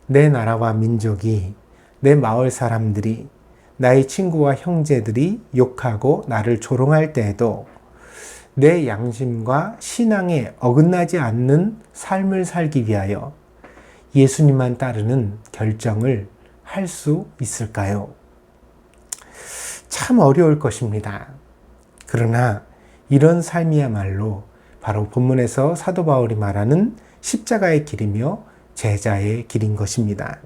내 나라와 민족이, 내 마을 사람들이, 나의 친구와 형제들이 욕하고 나를 조롱할 때에도 내 양심과 신앙에 어긋나지 않는 삶을 살기 위하여 예수님만 따르는 결정을 할 수 있을까요? 참 어려울 것입니다. 그러나 이런 삶이야말로 바로 본문에서 사도 바울이 말하는 십자가의 길이며 제자의 길인 것입니다.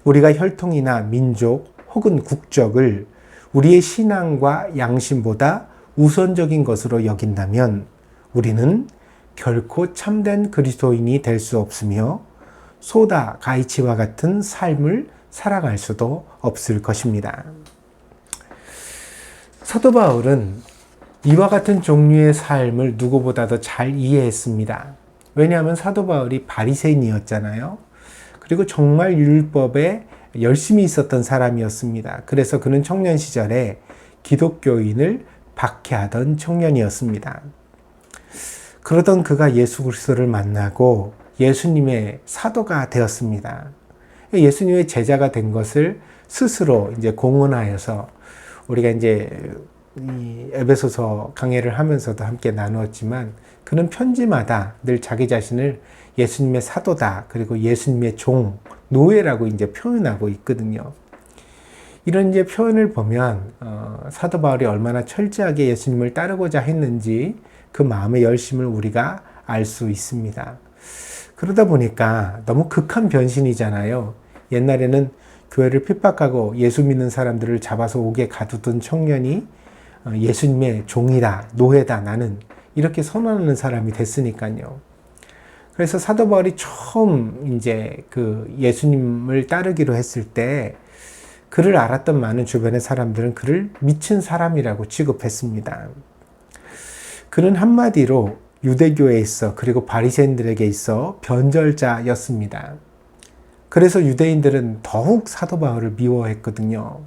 우리가 혈통이나 민족 혹은 국적을 우리의 신앙과 양심보다 우선적인 것으로 여긴다면 우리는 결코 참된 그리스도인이 될 수 없으며 소다 가이치와 같은 삶을 살아갈 수도 없을 것입니다. 사도 바울은 이와 같은 종류의 삶을 누구보다도 잘 이해했습니다. 왜냐하면 사도 바울이 바리새인이었잖아요. 그리고 정말 율법에 열심히 있었던 사람이었습니다. 그래서 그는 청년 시절에 기독교인을 박해하던 청년이었습니다. 그러던 그가 예수 그리스도를 만나고 예수님의 사도가 되었습니다. 예수님의 제자가 된 것을 스스로 이제 공언하여서 우리가 이제 이 에베소서 강해를 하면서도 함께 나누었지만 그는 편지마다 늘 자기 자신을 예수님의 사도다, 그리고 예수님의 종, 노예라고 이제 표현하고 있거든요. 이런 이제 표현을 보면 사도 바울이 얼마나 철저하게 예수님을 따르고자 했는지 그 마음의 열심을 우리가 알 수 있습니다. 그러다 보니까 너무 극한 변신이잖아요. 옛날에는 교회를 핍박하고 예수 믿는 사람들을 잡아서 옥에 가두던 청년이 예수님의 종이다, 노예다, 나는 이렇게 선언하는 사람이 됐으니까요. 그래서 사도 바울이 처음 이제 그 예수님을 따르기로 했을 때 그를 알았던 많은 주변의 사람들은 그를 미친 사람이라고 취급했습니다. 그는 한마디로 유대교에 있어, 그리고 바리새인들에게 있어 변절자였습니다. 그래서 유대인들은 더욱 사도 바울을 미워했거든요.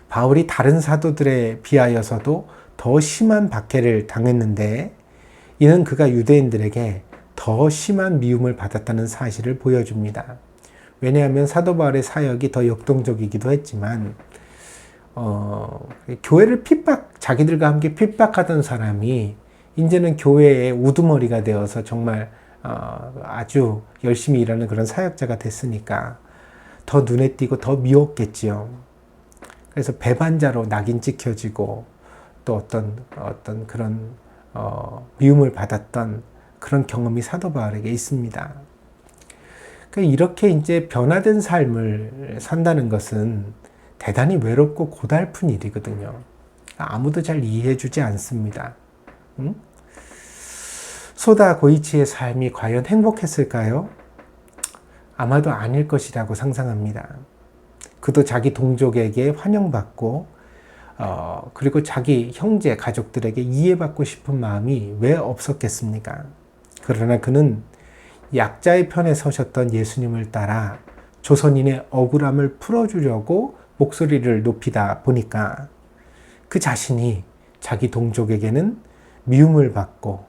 바울이 다른 사도들에 비하여서도 더 심한 박해를 당했는데 이는 그가 유대인들에게 더 심한 미움을 받았다는 사실을 보여줍니다. 왜냐하면 사도 바울의 사역이 더 역동적이기도 했지만 교회를 자기들과 함께 핍박하던 사람이 이제는 교회의 우두머리가 되어서 정말 아주 열심히 일하는 그런 사역자가 됐으니까 더 눈에 띄고 더 미웠겠지요. 그래서 배반자로 낙인 찍혀지고 또 어떤 그런 미움을 받았던 그런 경험이 사도 바울에게 있습니다. 이렇게 이제 변화된 삶을 산다는 것은 대단히 외롭고 고달픈 일이거든요. 아무도 잘 이해해주지 않습니다. 응? 소다 고이치의 삶이 과연 행복했을까요? 아마도 아닐 것이라고 상상합니다. 그도 자기 동족에게 환영받고 그리고 자기 형제 가족들에게 이해받고 싶은 마음이 왜 없었겠습니까? 그러나 그는 약자의 편에 서셨던 예수님을 따라 조선인의 억울함을 풀어주려고 목소리를 높이다 보니까 그 자신이 자기 동족에게는 미움을 받고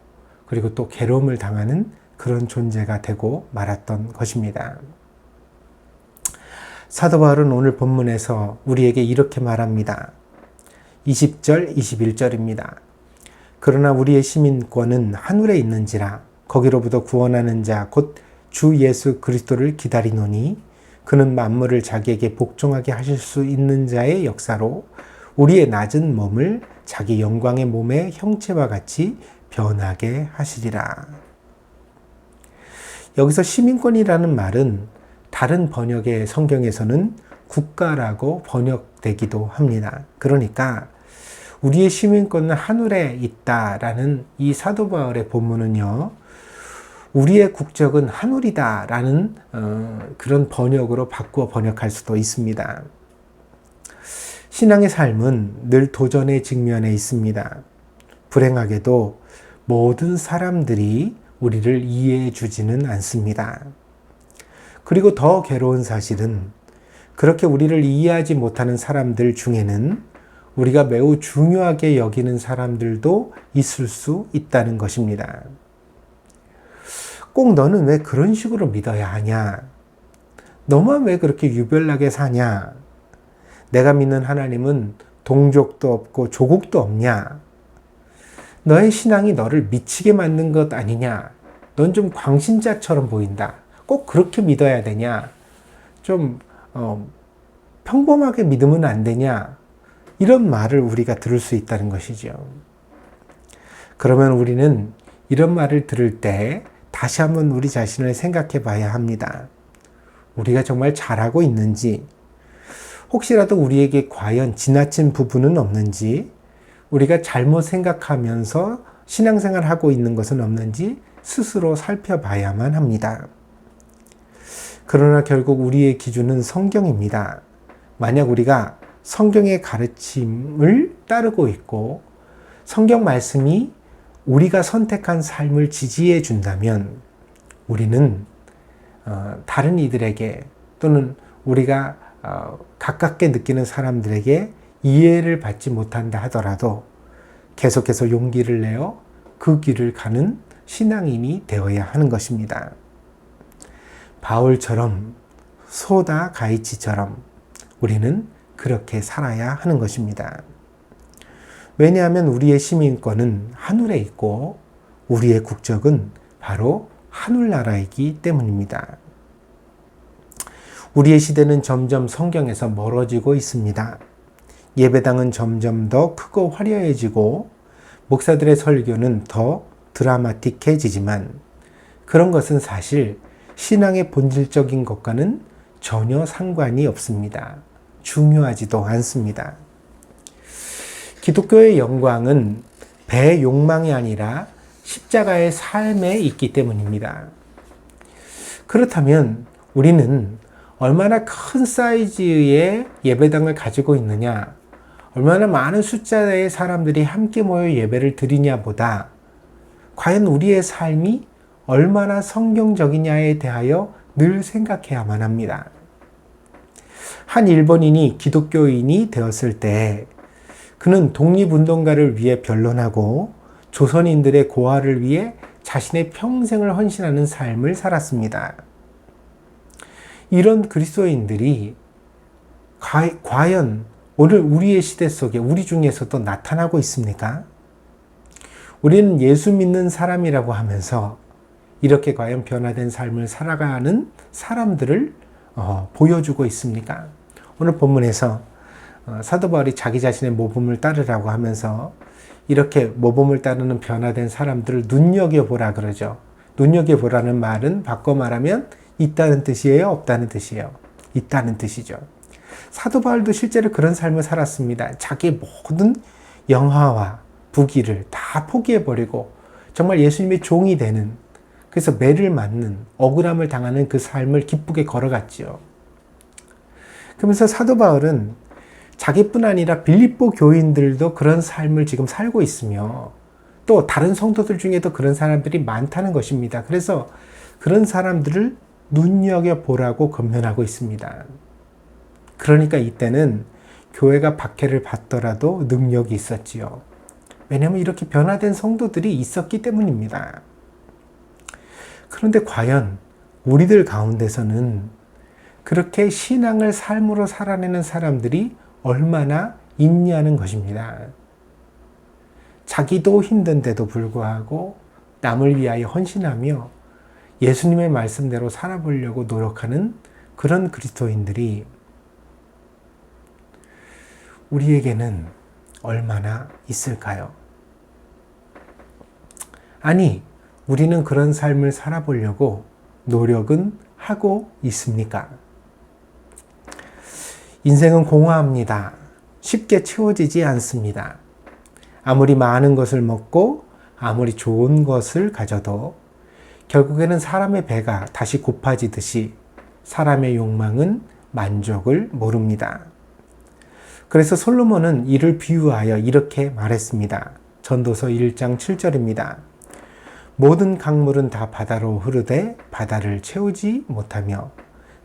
그리고 또 괴로움을 당하는 그런 존재가 되고 말았던 것입니다. 사도 바울은 오늘 본문에서 우리에게 이렇게 말합니다. 20절, 21절입니다. 그러나 우리의 시민권은 하늘에 있는지라 거기로부터 구원하는 자 곧 주 예수 그리스도를 기다리노니 그는 만물을 자기에게 복종하게 하실 수 있는 자의 역사로 우리의 낮은 몸을 자기 영광의 몸의 형체와 같이 변하게 하시리라. 여기서 시민권이라는 말은 다른 번역의 성경에서는 국가라고 번역되기도 합니다. 그러니까 우리의 시민권은 하늘에 있다라는 이 사도 바울의 본문은요, 우리의 국적은 하늘이다 라는 그런 번역으로 바꾸어 번역할 수도 있습니다. 신앙의 삶은 늘 도전의 직면에 있습니다. 불행하게도 모든 사람들이 우리를 이해해 주지는 않습니다. 그리고 더 괴로운 사실은 그렇게 우리를 이해하지 못하는 사람들 중에는 우리가 매우 중요하게 여기는 사람들도 있을 수 있다는 것입니다. 꼭 너는 왜 그런 식으로 믿어야 하냐? 너만 왜 그렇게 유별나게 사냐? 내가 믿는 하나님은 동족도 없고 조국도 없냐? 너의 신앙이 너를 미치게 만든 것 아니냐? 넌 좀 광신자처럼 보인다. 꼭 그렇게 믿어야 되냐? 좀 평범하게 믿으면 안 되냐? 이런 말을 우리가 들을 수 있다는 것이죠. 그러면 우리는 이런 말을 들을 때 다시 한번 우리 자신을 생각해 봐야 합니다. 우리가 정말 잘하고 있는지, 혹시라도 우리에게 과연 지나친 부분은 없는지, 우리가 잘못 생각하면서 신앙생활 하고 있는 것은 없는지 스스로 살펴봐야만 합니다. 그러나 결국 우리의 기준은 성경입니다. 만약 우리가 성경의 가르침을 따르고 있고 성경 말씀이 우리가 선택한 삶을 지지해 준다면 우리는 다른 이들에게 또는 우리가 가깝게 느끼는 사람들에게 이해를 받지 못한다 하더라도 계속해서 용기를 내어 그 길을 가는 신앙인이 되어야 하는 것입니다. 바울처럼 소다 가이치처럼 우리는 그렇게 살아야 하는 것입니다. 왜냐하면 우리의 시민권은 하늘에 있고 우리의 국적은 바로 하늘나라이기 때문입니다. 우리의 시대는 점점 성경에서 멀어지고 있습니다. 예배당은 점점 더 크고 화려해지고 목사들의 설교는 더 드라마틱해지지만 그런 것은 사실 신앙의 본질적인 것과는 전혀 상관이 없습니다. 중요하지도 않습니다. 기독교의 영광은 배의 욕망이 아니라 십자가의 삶에 있기 때문입니다. 그렇다면 우리는 얼마나 큰 사이즈의 예배당을 가지고 있느냐, 얼마나 많은 숫자의 사람들이 함께 모여 예배를 드리냐보다 과연 우리의 삶이 얼마나 성경적이냐에 대하여 늘 생각해야만 합니다. 한 일본인이 기독교인이 되었을 때 그는 독립운동가를 위해 변론하고 조선인들의 고아를 위해 자신의 평생을 헌신하는 삶을 살았습니다. 이런 그리스도인들이 과연 오늘 우리의 시대 속에 우리 중에서도 나타나고 있습니까? 우리는 예수 믿는 사람이라고 하면서 이렇게 과연 변화된 삶을 살아가는 사람들을 보여주고 있습니까? 오늘 본문에서 사도 바울이 자기 자신의 모범을 따르라고 하면서 이렇게 모범을 따르는 변화된 사람들을 눈여겨보라 그러죠. 눈여겨보라는 말은 바꿔 말하면 있다는 뜻이에요? 없다는 뜻이에요? 있다는 뜻이죠. 사도 바울도 실제로 그런 삶을 살았습니다. 자기 모든 영화와 부귀를 다 포기해버리고 정말 예수님의 종이 되는, 그래서 매를 맞는, 억울함을 당하는 그 삶을 기쁘게 걸어갔지요. 그러면서 사도 바울은 자기뿐 아니라 빌립보 교인들도 그런 삶을 지금 살고 있으며 또 다른 성도들 중에도 그런 사람들이 많다는 것입니다. 그래서 그런 사람들을 눈여겨보라고 권면하고 있습니다. 그러니까 이때는 교회가 박해를 받더라도 능력이 있었지요. 왜냐하면 이렇게 변화된 성도들이 있었기 때문입니다. 그런데 과연 우리들 가운데서는 그렇게 신앙을 삶으로 살아내는 사람들이 얼마나 있냐는 것입니다. 자기도 힘든데도 불구하고 남을 위하여 헌신하며 예수님의 말씀대로 살아보려고 노력하는 그런 그리스도인들이 우리에게는 얼마나 있을까요? 아니, 우리는 그런 삶을 살아보려고 노력은 하고 있습니까? 인생은 공허합니다. 쉽게 채워지지 않습니다. 아무리 많은 것을 먹고 아무리 좋은 것을 가져도 결국에는 사람의 배가 다시 고파지듯이 사람의 욕망은 만족을 모릅니다. 그래서 솔로몬은 이를 비유하여 이렇게 말했습니다. 전도서 1장 7절입니다. 모든 강물은 다 바다로 흐르되 바다를 채우지 못하며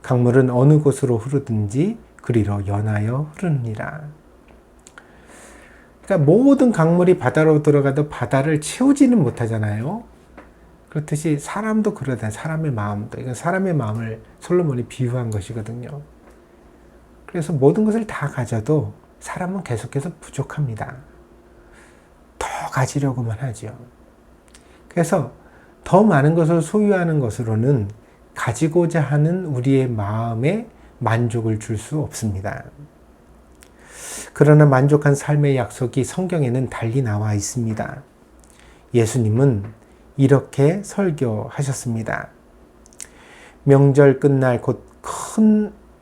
강물은 어느 곳으로 흐르든지 그리로 연하여 흐르느니라. 그러니까 모든 강물이 바다로 들어가도 바다를 채우지는 못하잖아요. 그렇듯이 사람도 그러다. 사람의 마음도. 이건 사람의 마음을 솔로몬이 비유한 것이거든요. 그래서 모든 것을 다 가져도 사람은 계속해서 부족합니다. 더 가지려고만 하죠. 그래서 더 많은 것을 소유하는 것으로는 가지고자 하는 우리의 마음에 만족을 줄 수 없습니다. 그러나 만족한 삶의 약속이 성경에는 달리 나와 있습니다. 예수님은 이렇게 설교하셨습니다. 명절 끝날 곧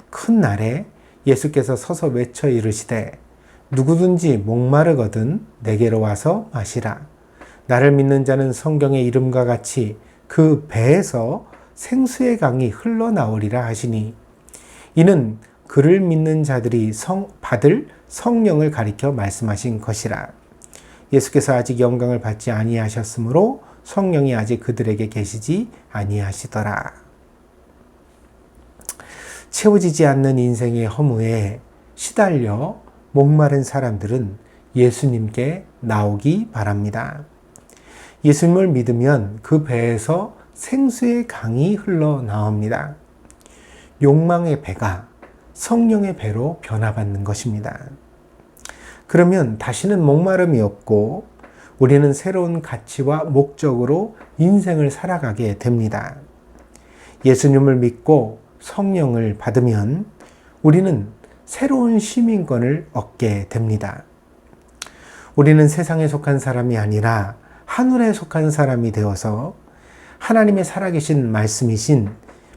큰 날에 예수께서 서서 외쳐 이르시되 누구든지 목마르거든 내게로 와서 마시라. 나를 믿는 자는 성경의 이름과 같이 그 배에서 생수의 강이 흘러나오리라 하시니 이는 그를 믿는 자들이 받을 성령을 가리켜 말씀하신 것이라. 예수께서 아직 영광을 받지 아니하셨으므로 성령이 아직 그들에게 계시지 아니하시더라. 채워지지 않는 인생의 허무에 시달려 목마른 사람들은 예수님께 나오기 바랍니다. 예수님을 믿으면 그 배에서 생수의 강이 흘러나옵니다. 욕망의 배가 성령의 배로 변화받는 것입니다. 그러면 다시는 목마름이 없고 우리는 새로운 가치와 목적으로 인생을 살아가게 됩니다. 예수님을 믿고 성령을 받으면 우리는 새로운 시민권을 얻게 됩니다. 우리는 세상에 속한 사람이 아니라 하늘에 속한 사람이 되어서 하나님의 살아계신 말씀이신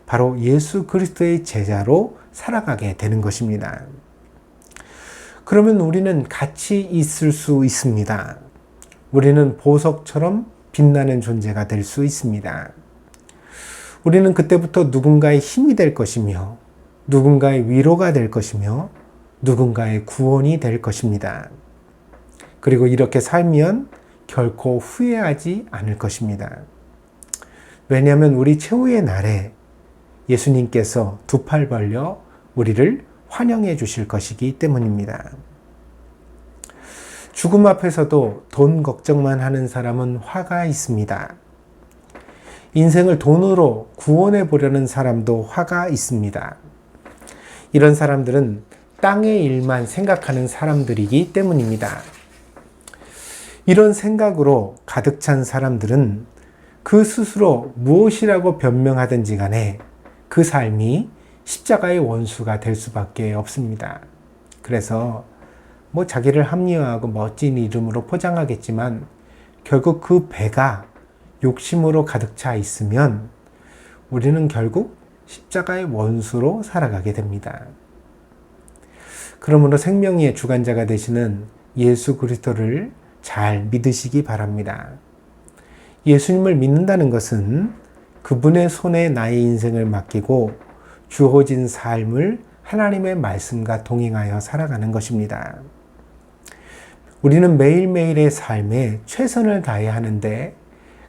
바로 예수 그리스도의 제자로 살아가게 되는 것입니다. 그러면 우리는 같이 있을 수 있습니다. 우리는 보석처럼 빛나는 존재가 될 수 있습니다. 우리는 그때부터 누군가의 힘이 될 것이며 누군가의 위로가 될 것이며 누군가의 구원이 될 것입니다. 그리고 이렇게 살면 결코 후회하지 않을 것입니다. 왜냐하면 우리 최후의 날에 예수님께서 두 팔 벌려 우리를 환영해 주실 것이기 때문입니다. 죽음 앞에서도 돈 걱정만 하는 사람은 화가 있습니다. 인생을 돈으로 구원해 보려는 사람도 화가 있습니다. 이런 사람들은 땅의 일만 생각하는 사람들이기 때문입니다. 이런 생각으로 가득 찬 사람들은 그 스스로 무엇이라고 변명하든지 간에 그 삶이 십자가의 원수가 될 수밖에 없습니다. 그래서 자기를 합리화하고 멋진 이름으로 포장하겠지만 결국 그 배가 욕심으로 가득 차 있으면 우리는 결국 십자가의 원수로 살아가게 됩니다. 그러므로 생명의 주관자가 되시는 예수 그리스도를 잘 믿으시기 바랍니다. 예수님을 믿는다는 것은 그분의 손에 나의 인생을 맡기고 주어진 삶을 하나님의 말씀과 동행하여 살아가는 것입니다. 우리는 매일매일의 삶에 최선을 다해야 하는데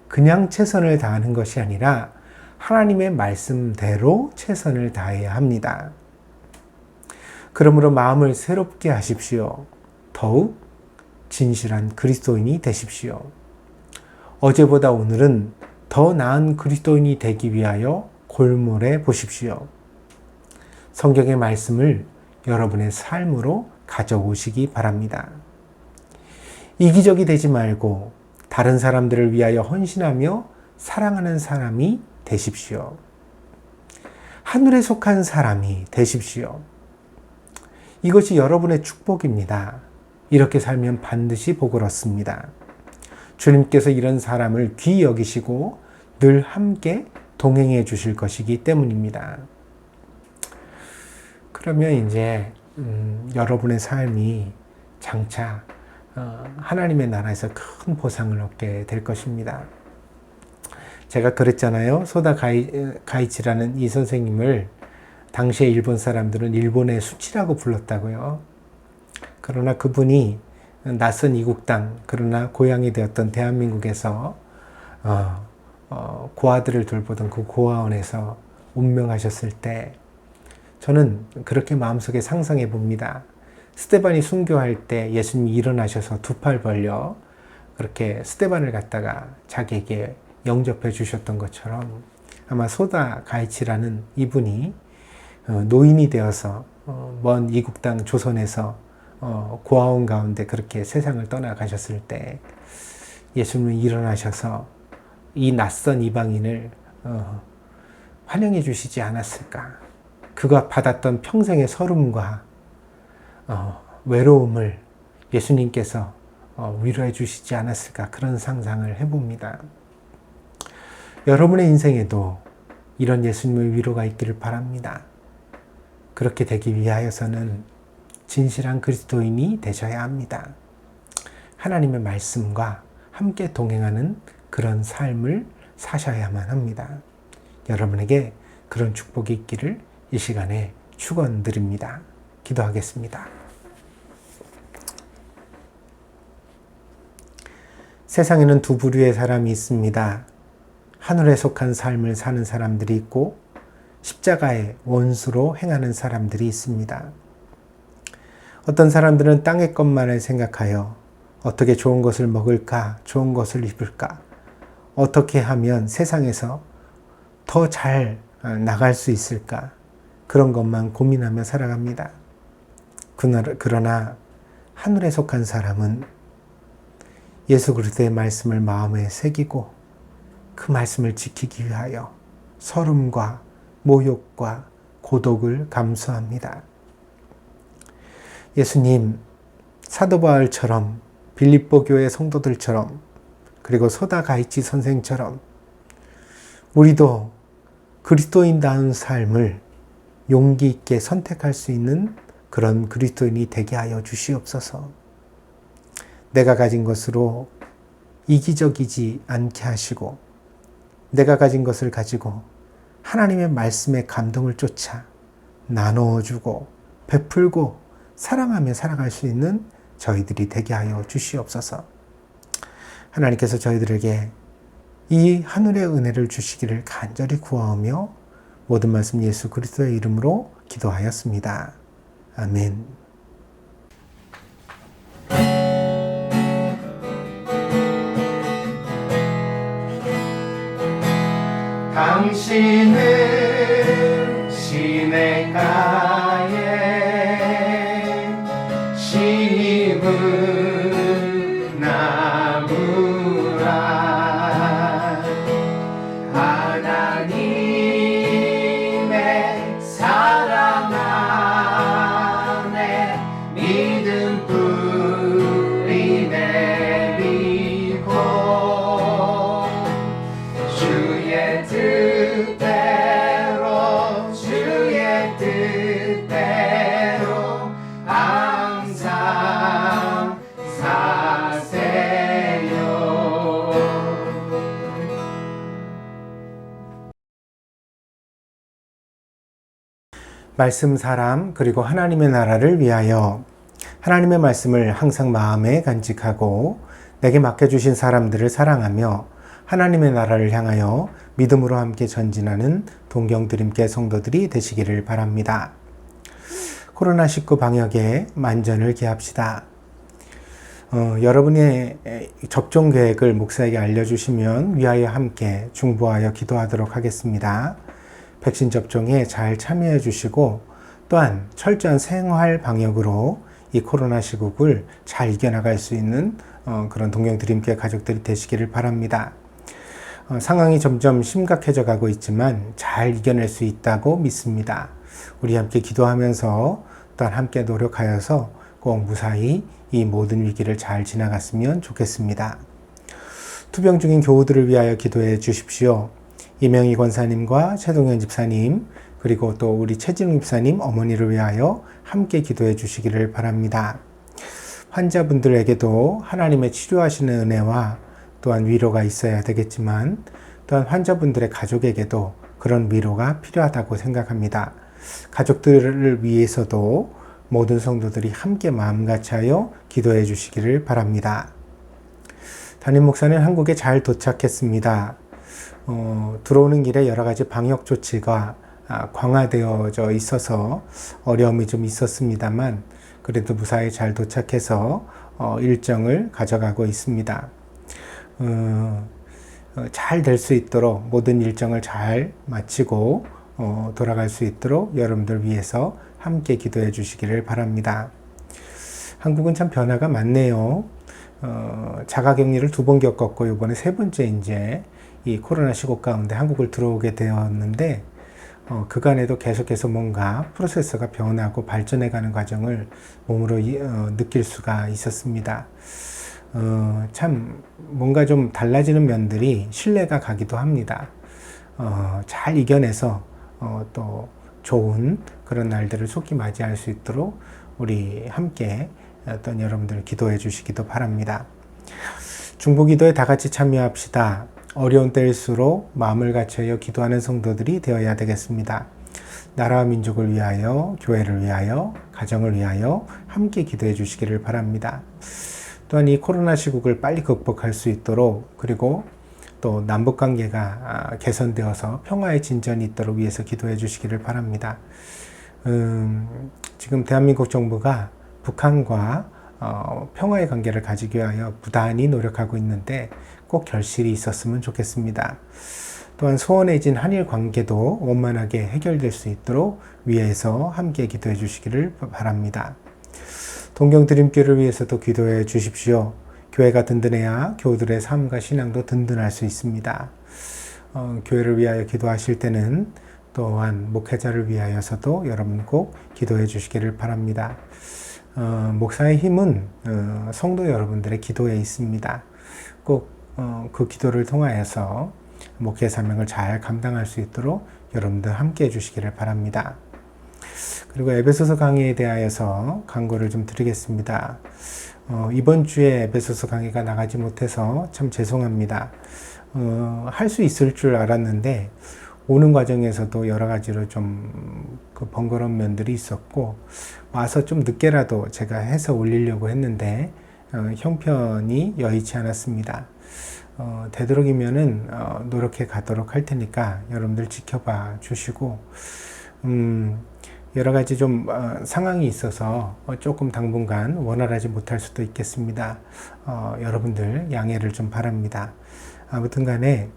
그냥 최선을 다하는 것이 아니라 하나님의 말씀대로 최선을 다해야 합니다. 그러므로 마음을 새롭게 하십시오. 더욱 진실한 그리스도인이 되십시오. 어제보다 오늘은 더 나은 그리스도인이 되기 위하여 골몰해 보십시오. 성경의 말씀을 여러분의 삶으로 가져오시기 바랍니다. 이기적이 되지 말고 다른 사람들을 위하여 헌신하며 사랑하는 사람이 되십시오. 하늘에 속한 사람이 되십시오. 이것이 여러분의 축복입니다. 이렇게 살면 반드시 복을 얻습니다. 주님께서 이런 사람을 귀히 여기시고 늘 함께 동행해 주실 것이기 때문입니다. 그러면 이제 여러분의 삶이 장차 하나님의 나라에서 큰 보상을 얻게 될 것입니다. 제가 그랬잖아요. 소다 가이치라는 이 선생님을 당시에 일본 사람들은 일본의 수치라고 불렀다고요. 그러나 그분이 낯선 이국 땅, 그러나 고향이 되었던 대한민국에서 고아들을 돌보던 그 고아원에서 운명하셨을 때 저는 그렇게 마음속에 상상해 봅니다. 스데반이 순교할 때 예수님이 일어나셔서 두 팔 벌려 그렇게 스데반을 갖다가 자기에게 영접해 주셨던 것처럼 아마 소다 가이치라는 이분이 노인이 되어서 먼 이국 땅 조선에서 고아원 가운데 그렇게 세상을 떠나가셨을 때 예수님이 일어나셔서 이 낯선 이방인을 환영해 주시지 않았을까. 그가 받았던 평생의 서름과 외로움을 예수님께서 위로해 주시지 않았을까. 그런 상상을 해봅니다. 여러분의 인생에도 이런 예수님의 위로가 있기를 바랍니다. 그렇게 되기 위하여서는 진실한 그리스도인이 되셔야 합니다. 하나님의 말씀과 함께 동행하는 그런 삶을 사셔야만 합니다. 여러분에게 그런 축복이 있기를 이 시간에 축원드립니다. 기도하겠습니다. 세상에는 두 부류의 사람이 있습니다. 하늘에 속한 삶을 사는 사람들이 있고 십자가의 원수로 행하는 사람들이 있습니다. 어떤 사람들은 땅의 것만을 생각하여 어떻게 좋은 것을 먹을까, 좋은 것을 입을까, 어떻게 하면 세상에서 더 잘 나갈 수 있을까, 그런 것만 고민하며 살아갑니다. 그러나 하늘에 속한 사람은 예수 그리스도의 말씀을 마음에 새기고 그 말씀을 지키기 위하여 서름과 모욕과 고독을 감수합니다. 예수님, 사도 바울처럼 빌립보 교회 성도들처럼 그리고 소다 가이치 선생처럼 우리도 그리스도인다운 삶을 용기 있게 선택할 수 있는 그런 그리스도인이 되게 하여 주시옵소서. 내가 가진 것으로 이기적이지 않게 하시고 내가 가진 것을 가지고 하나님의 말씀의 감동을 쫓아 나누어주고 베풀고 사랑하며 살아갈 수 있는 저희들이 되게 하여 주시옵소서. 하나님께서 저희들에게 이 하늘의 은혜를 주시기를 간절히 구하오며 모든 말씀 예수 그리스도의 이름으로 기도하였습니다. 아멘. 당신은 시냇가에 심은 나무라. 하나님의 사랑 안에 믿음 뿌리 내리고 주의 뜻대로 항상 사세요. 말씀 사람 그리고 하나님의 나라를 위하여 하나님의 말씀을 항상 마음에 간직하고 내게 맡겨주신 사람들을 사랑하며 하나님의 나라를 향하여 믿음으로 함께 전진하는 동경드림교 성도들이 되시기를 바랍니다. 코로나19 방역에 만전을 기합시다. 여러분의 접종 계획을 목사에게 알려주시면 위하여 함께 중보하여 기도하도록 하겠습니다. 백신 접종에 잘 참여해 주시고 또한 철저한 생활 방역으로 이 코로나 시국을 잘 이겨나갈 수 있는 그런 동경드림교 가족들이 되시기를 바랍니다. 상황이 점점 심각해져 가고 있지만 잘 이겨낼 수 있다고 믿습니다. 우리 함께 기도하면서 또한 함께 노력하여서 꼭 무사히 이 모든 위기를 잘 지나갔으면 좋겠습니다. 투병 중인 교우들을 위하여 기도해 주십시오. 이명희 권사님과 최동현 집사님 그리고 또 우리 최진웅 집사님 어머니를 위하여 함께 기도해 주시기를 바랍니다. 환자분들에게도 하나님의 치료하시는 은혜와 또한 위로가 있어야 되겠지만 또한 환자분들의 가족에게도 그런 위로가 필요하다고 생각합니다. 가족들을 위해서도 모든 성도들이 함께 마음같이 하여 기도해 주시기를 바랍니다. 담임 목사는 한국에 잘 도착했습니다. 들어오는 길에 여러 가지 방역 조치가 강화되어져 있어서 어려움이 좀 있었습니다만 그래도 무사히 잘 도착해서 일정을 가져가고 있습니다. 잘 될 수 있도록 모든 일정을 잘 마치고 돌아갈 수 있도록 여러분들 위해서 함께 기도해 주시기를 바랍니다. 한국은 참 변화가 많네요. 자가격리를 2번 겪었고 이번에 3번째 이제 이 코로나 시국 가운데 한국을 들어오게 되었는데 그간에도 계속해서 뭔가 프로세스가 변하고 발전해가는 과정을 몸으로 느낄 수가 있었습니다. 참 뭔가 좀 달라지는 면들이 신뢰가 가기도 합니다. 잘 이겨내서 또 좋은 그런 날들을 속히 맞이할 수 있도록 우리 함께 어떤 여러분들 기도해 주시기도 바랍니다. 중보기도에 다 같이 참여합시다. 어려운 때일수록 마음을 같이하여 기도하는 성도들이 되어야 되겠습니다. 나라와 민족을 위하여, 교회를 위하여, 가정을 위하여 함께 기도해 주시기를 바랍니다. 또한 이 코로나 시국을 빨리 극복할 수 있도록 그리고 또 남북관계가 개선되어서 평화의 진전이 있도록 위해서 기도해 주시기를 바랍니다. 지금 대한민국 정부가 북한과 평화의 관계를 가지기 위하여 부단히 노력하고 있는데 꼭 결실이 있었으면 좋겠습니다. 또한 소원해진 한일 관계도 원만하게 해결될 수 있도록 위해서 함께 기도해 주시기를 바랍니다. 동경 드림교회를 위해서도 기도해 주십시오. 교회가 든든해야 교우들의 삶과 신앙도 든든할 수 있습니다. 교회를 위하여 기도하실 때는 또한 목회자를 위하여서도 여러분 꼭 기도해 주시기를 바랍니다. 목사의 힘은 성도 여러분들의 기도에 있습니다. 꼭 그 기도를 통하여서 목회 사명을 잘 감당할 수 있도록 여러분들 함께 해주시기를 바랍니다. 그리고 에베소서 강의에 대하여서 강구를 좀 드리겠습니다. 이번 주에 에베소서 강의가 나가지 못해서 참 죄송합니다. 할 수 있을 줄 알았는데 오는 과정에서도 여러 가지로 좀 그 번거로운 면들이 있었고 와서 좀 늦게라도 제가 해서 올리려고 했는데 형편이 여의치 않았습니다. 되도록이면은 노력해 가도록 할 테니까 여러분들 지켜봐 주시고 여러 가지 좀 상황이 있어서 조금 당분간 원활하지 못할 수도 있겠습니다. 여러분들 양해를 좀 바랍니다. 아무튼 간에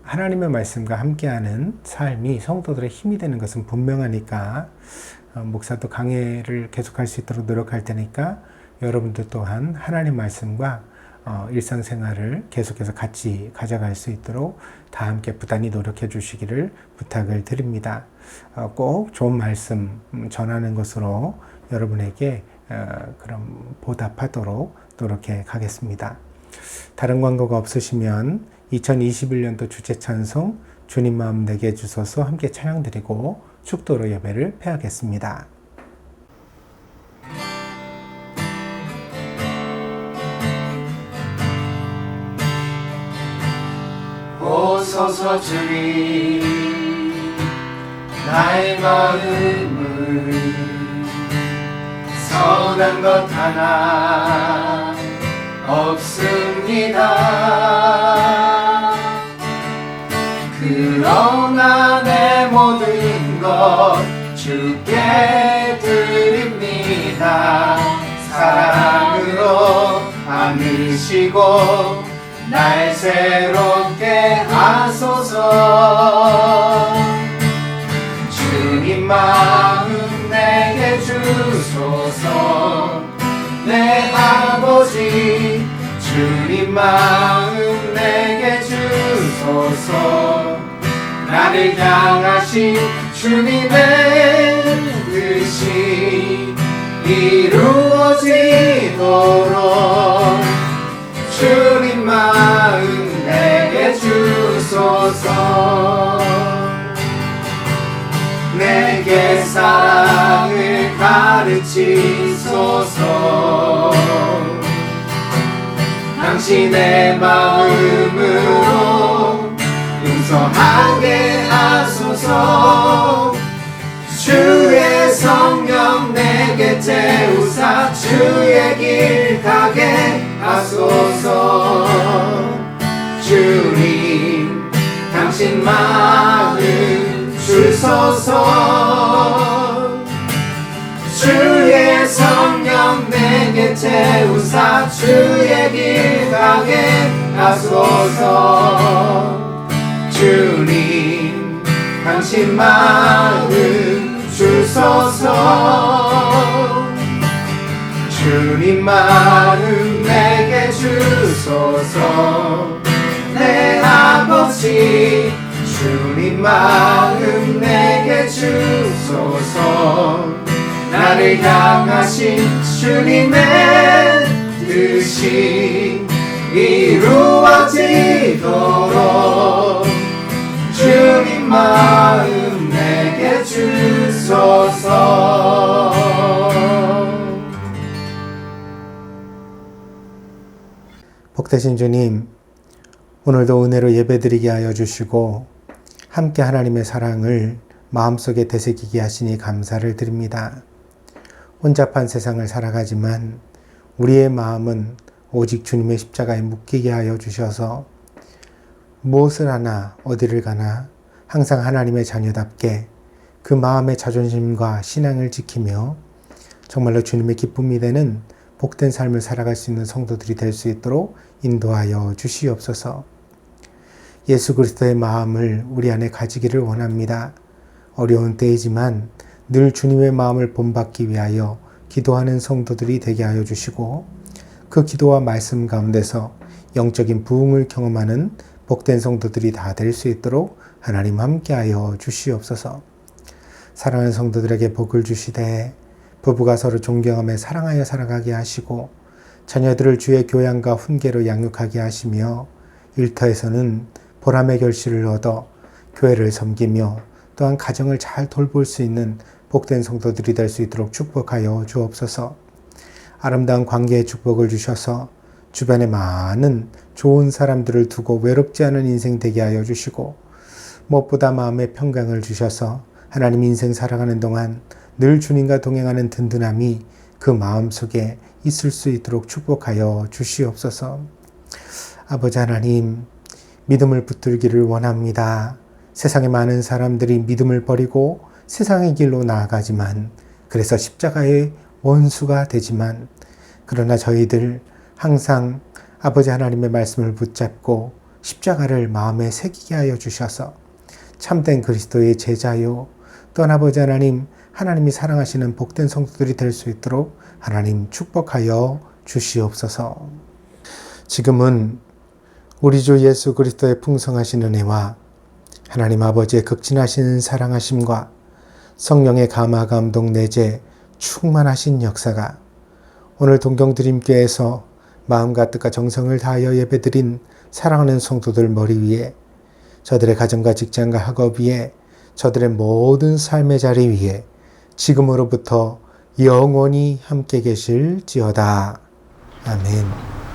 하나님의 말씀과 함께하는 삶이 성도들의 힘이 되는 것은 분명하니까 목사도 강해를 계속할 수 있도록 노력할 테니까 여러분들 또한 하나님 말씀과 일상생활을 계속해서 같이 가져갈 수 있도록 다 함께 부단히 노력해 주시기를 부탁을 드립니다. 꼭 좋은 말씀 전하는 것으로 여러분에게 그럼 보답하도록 노력해 가겠습니다. 다른 광고가 없으시면 2021년도 주제 찬송 주님 마음 내게 주소서 함께 찬양드리고 축도로 예배를 폐하겠습니다. 오소서 주님 나의 마음을 선한 것 하나 없습니다. 그러나 내 모든 것 주께 드립니다. 사랑으로 안으시고 날 새롭게 하소서. 주님 마음 내게 주소서. 내 아버지 주님 마음 내게 주소서. 나를 향하신 주님의 뜻이 이루어지도록 주님 마음 내게 주소서. 내게 사랑을 가르치소서. 당신의 마음으로 하소서. 주님 당신 마음 주소서. 주의 성령 내게 채우사 주의 길 가게 하소서. 주님 당신 마음 주소서. 주님 마음 내게 주소서. 내 아버지 주님 마음 내게 주소서. 나를 향하신 주님의 뜻이 이루어지도록 주님 마음 내게 주소서. 복되신 주님, 오늘도 은혜로 예배드리게 하여 주시고 함께 하나님의 사랑을 마음속에 되새기게 하시니 감사를 드립니다. 혼잡한 세상을 살아가지만 우리의 마음은 오직 주님의 십자가에 묶이게 하여 주셔서 무엇을 하나 어디를 가나 항상 하나님의 자녀답게 그 마음의 자존심과 신앙을 지키며 정말로 주님의 기쁨이 되는 복된 삶을 살아갈 수 있는 성도들이 될 수 있도록 인도하여 주시옵소서. 예수 그리스도의 마음을 우리 안에 가지기를 원합니다. 어려운 때이지만 늘 주님의 마음을 본받기 위하여 기도하는 성도들이 되게 하여 주시고 그 기도와 말씀 가운데서 영적인 부흥을 경험하는 복된 성도들이 다 될 수 있도록 하나님 함께하여 주시옵소서. 사랑하는 성도들에게 복을 주시되 부부가 서로 존경하며 사랑하여 살아가게 하시고 자녀들을 주의 교양과 훈계로 양육하게 하시며 일터에서는 보람의 결실을 얻어 교회를 섬기며 또한 가정을 잘 돌볼 수 있는 복된 성도들이 될 수 있도록 축복하여 주옵소서. 아름다운 관계의 축복을 주셔서 주변에 많은 좋은 사람들을 두고 외롭지 않은 인생 되게 하여 주시고 무엇보다 마음의 평강을 주셔서 하나님 인생 살아가는 동안 늘 주님과 동행하는 든든함이 그 마음속에 있을 수 있도록 축복하여 주시옵소서. 아버지 하나님, 믿음을 붙들기를 원합니다. 세상에 많은 사람들이 믿음을 버리고 세상의 길로 나아가지만 그래서 십자가의 원수가 되지만 그러나 저희들 항상 아버지 하나님의 말씀을 붙잡고 십자가를 마음에 새기게 하여 주셔서 참된 그리스도의 제자요 또한 아버지 하나님 하나님이 사랑하시는 복된 성도들이 될 수 있도록 하나님 축복하여 주시옵소서. 지금은 우리 주 예수 그리스도의 풍성하신 은혜와 하나님 아버지의 극진하신 사랑하심과 성령의 감화 감동 내재 충만하신 역사가 오늘 동경드림교회에서 마음과 뜻과 정성을 다하여 예배드린 사랑하는 성도들 머리 위에 저들의 가정과 직장과 학업 위에 저들의 모든 삶의 자리 위에 지금으로부터 영원히 함께 계실지어다. 아멘.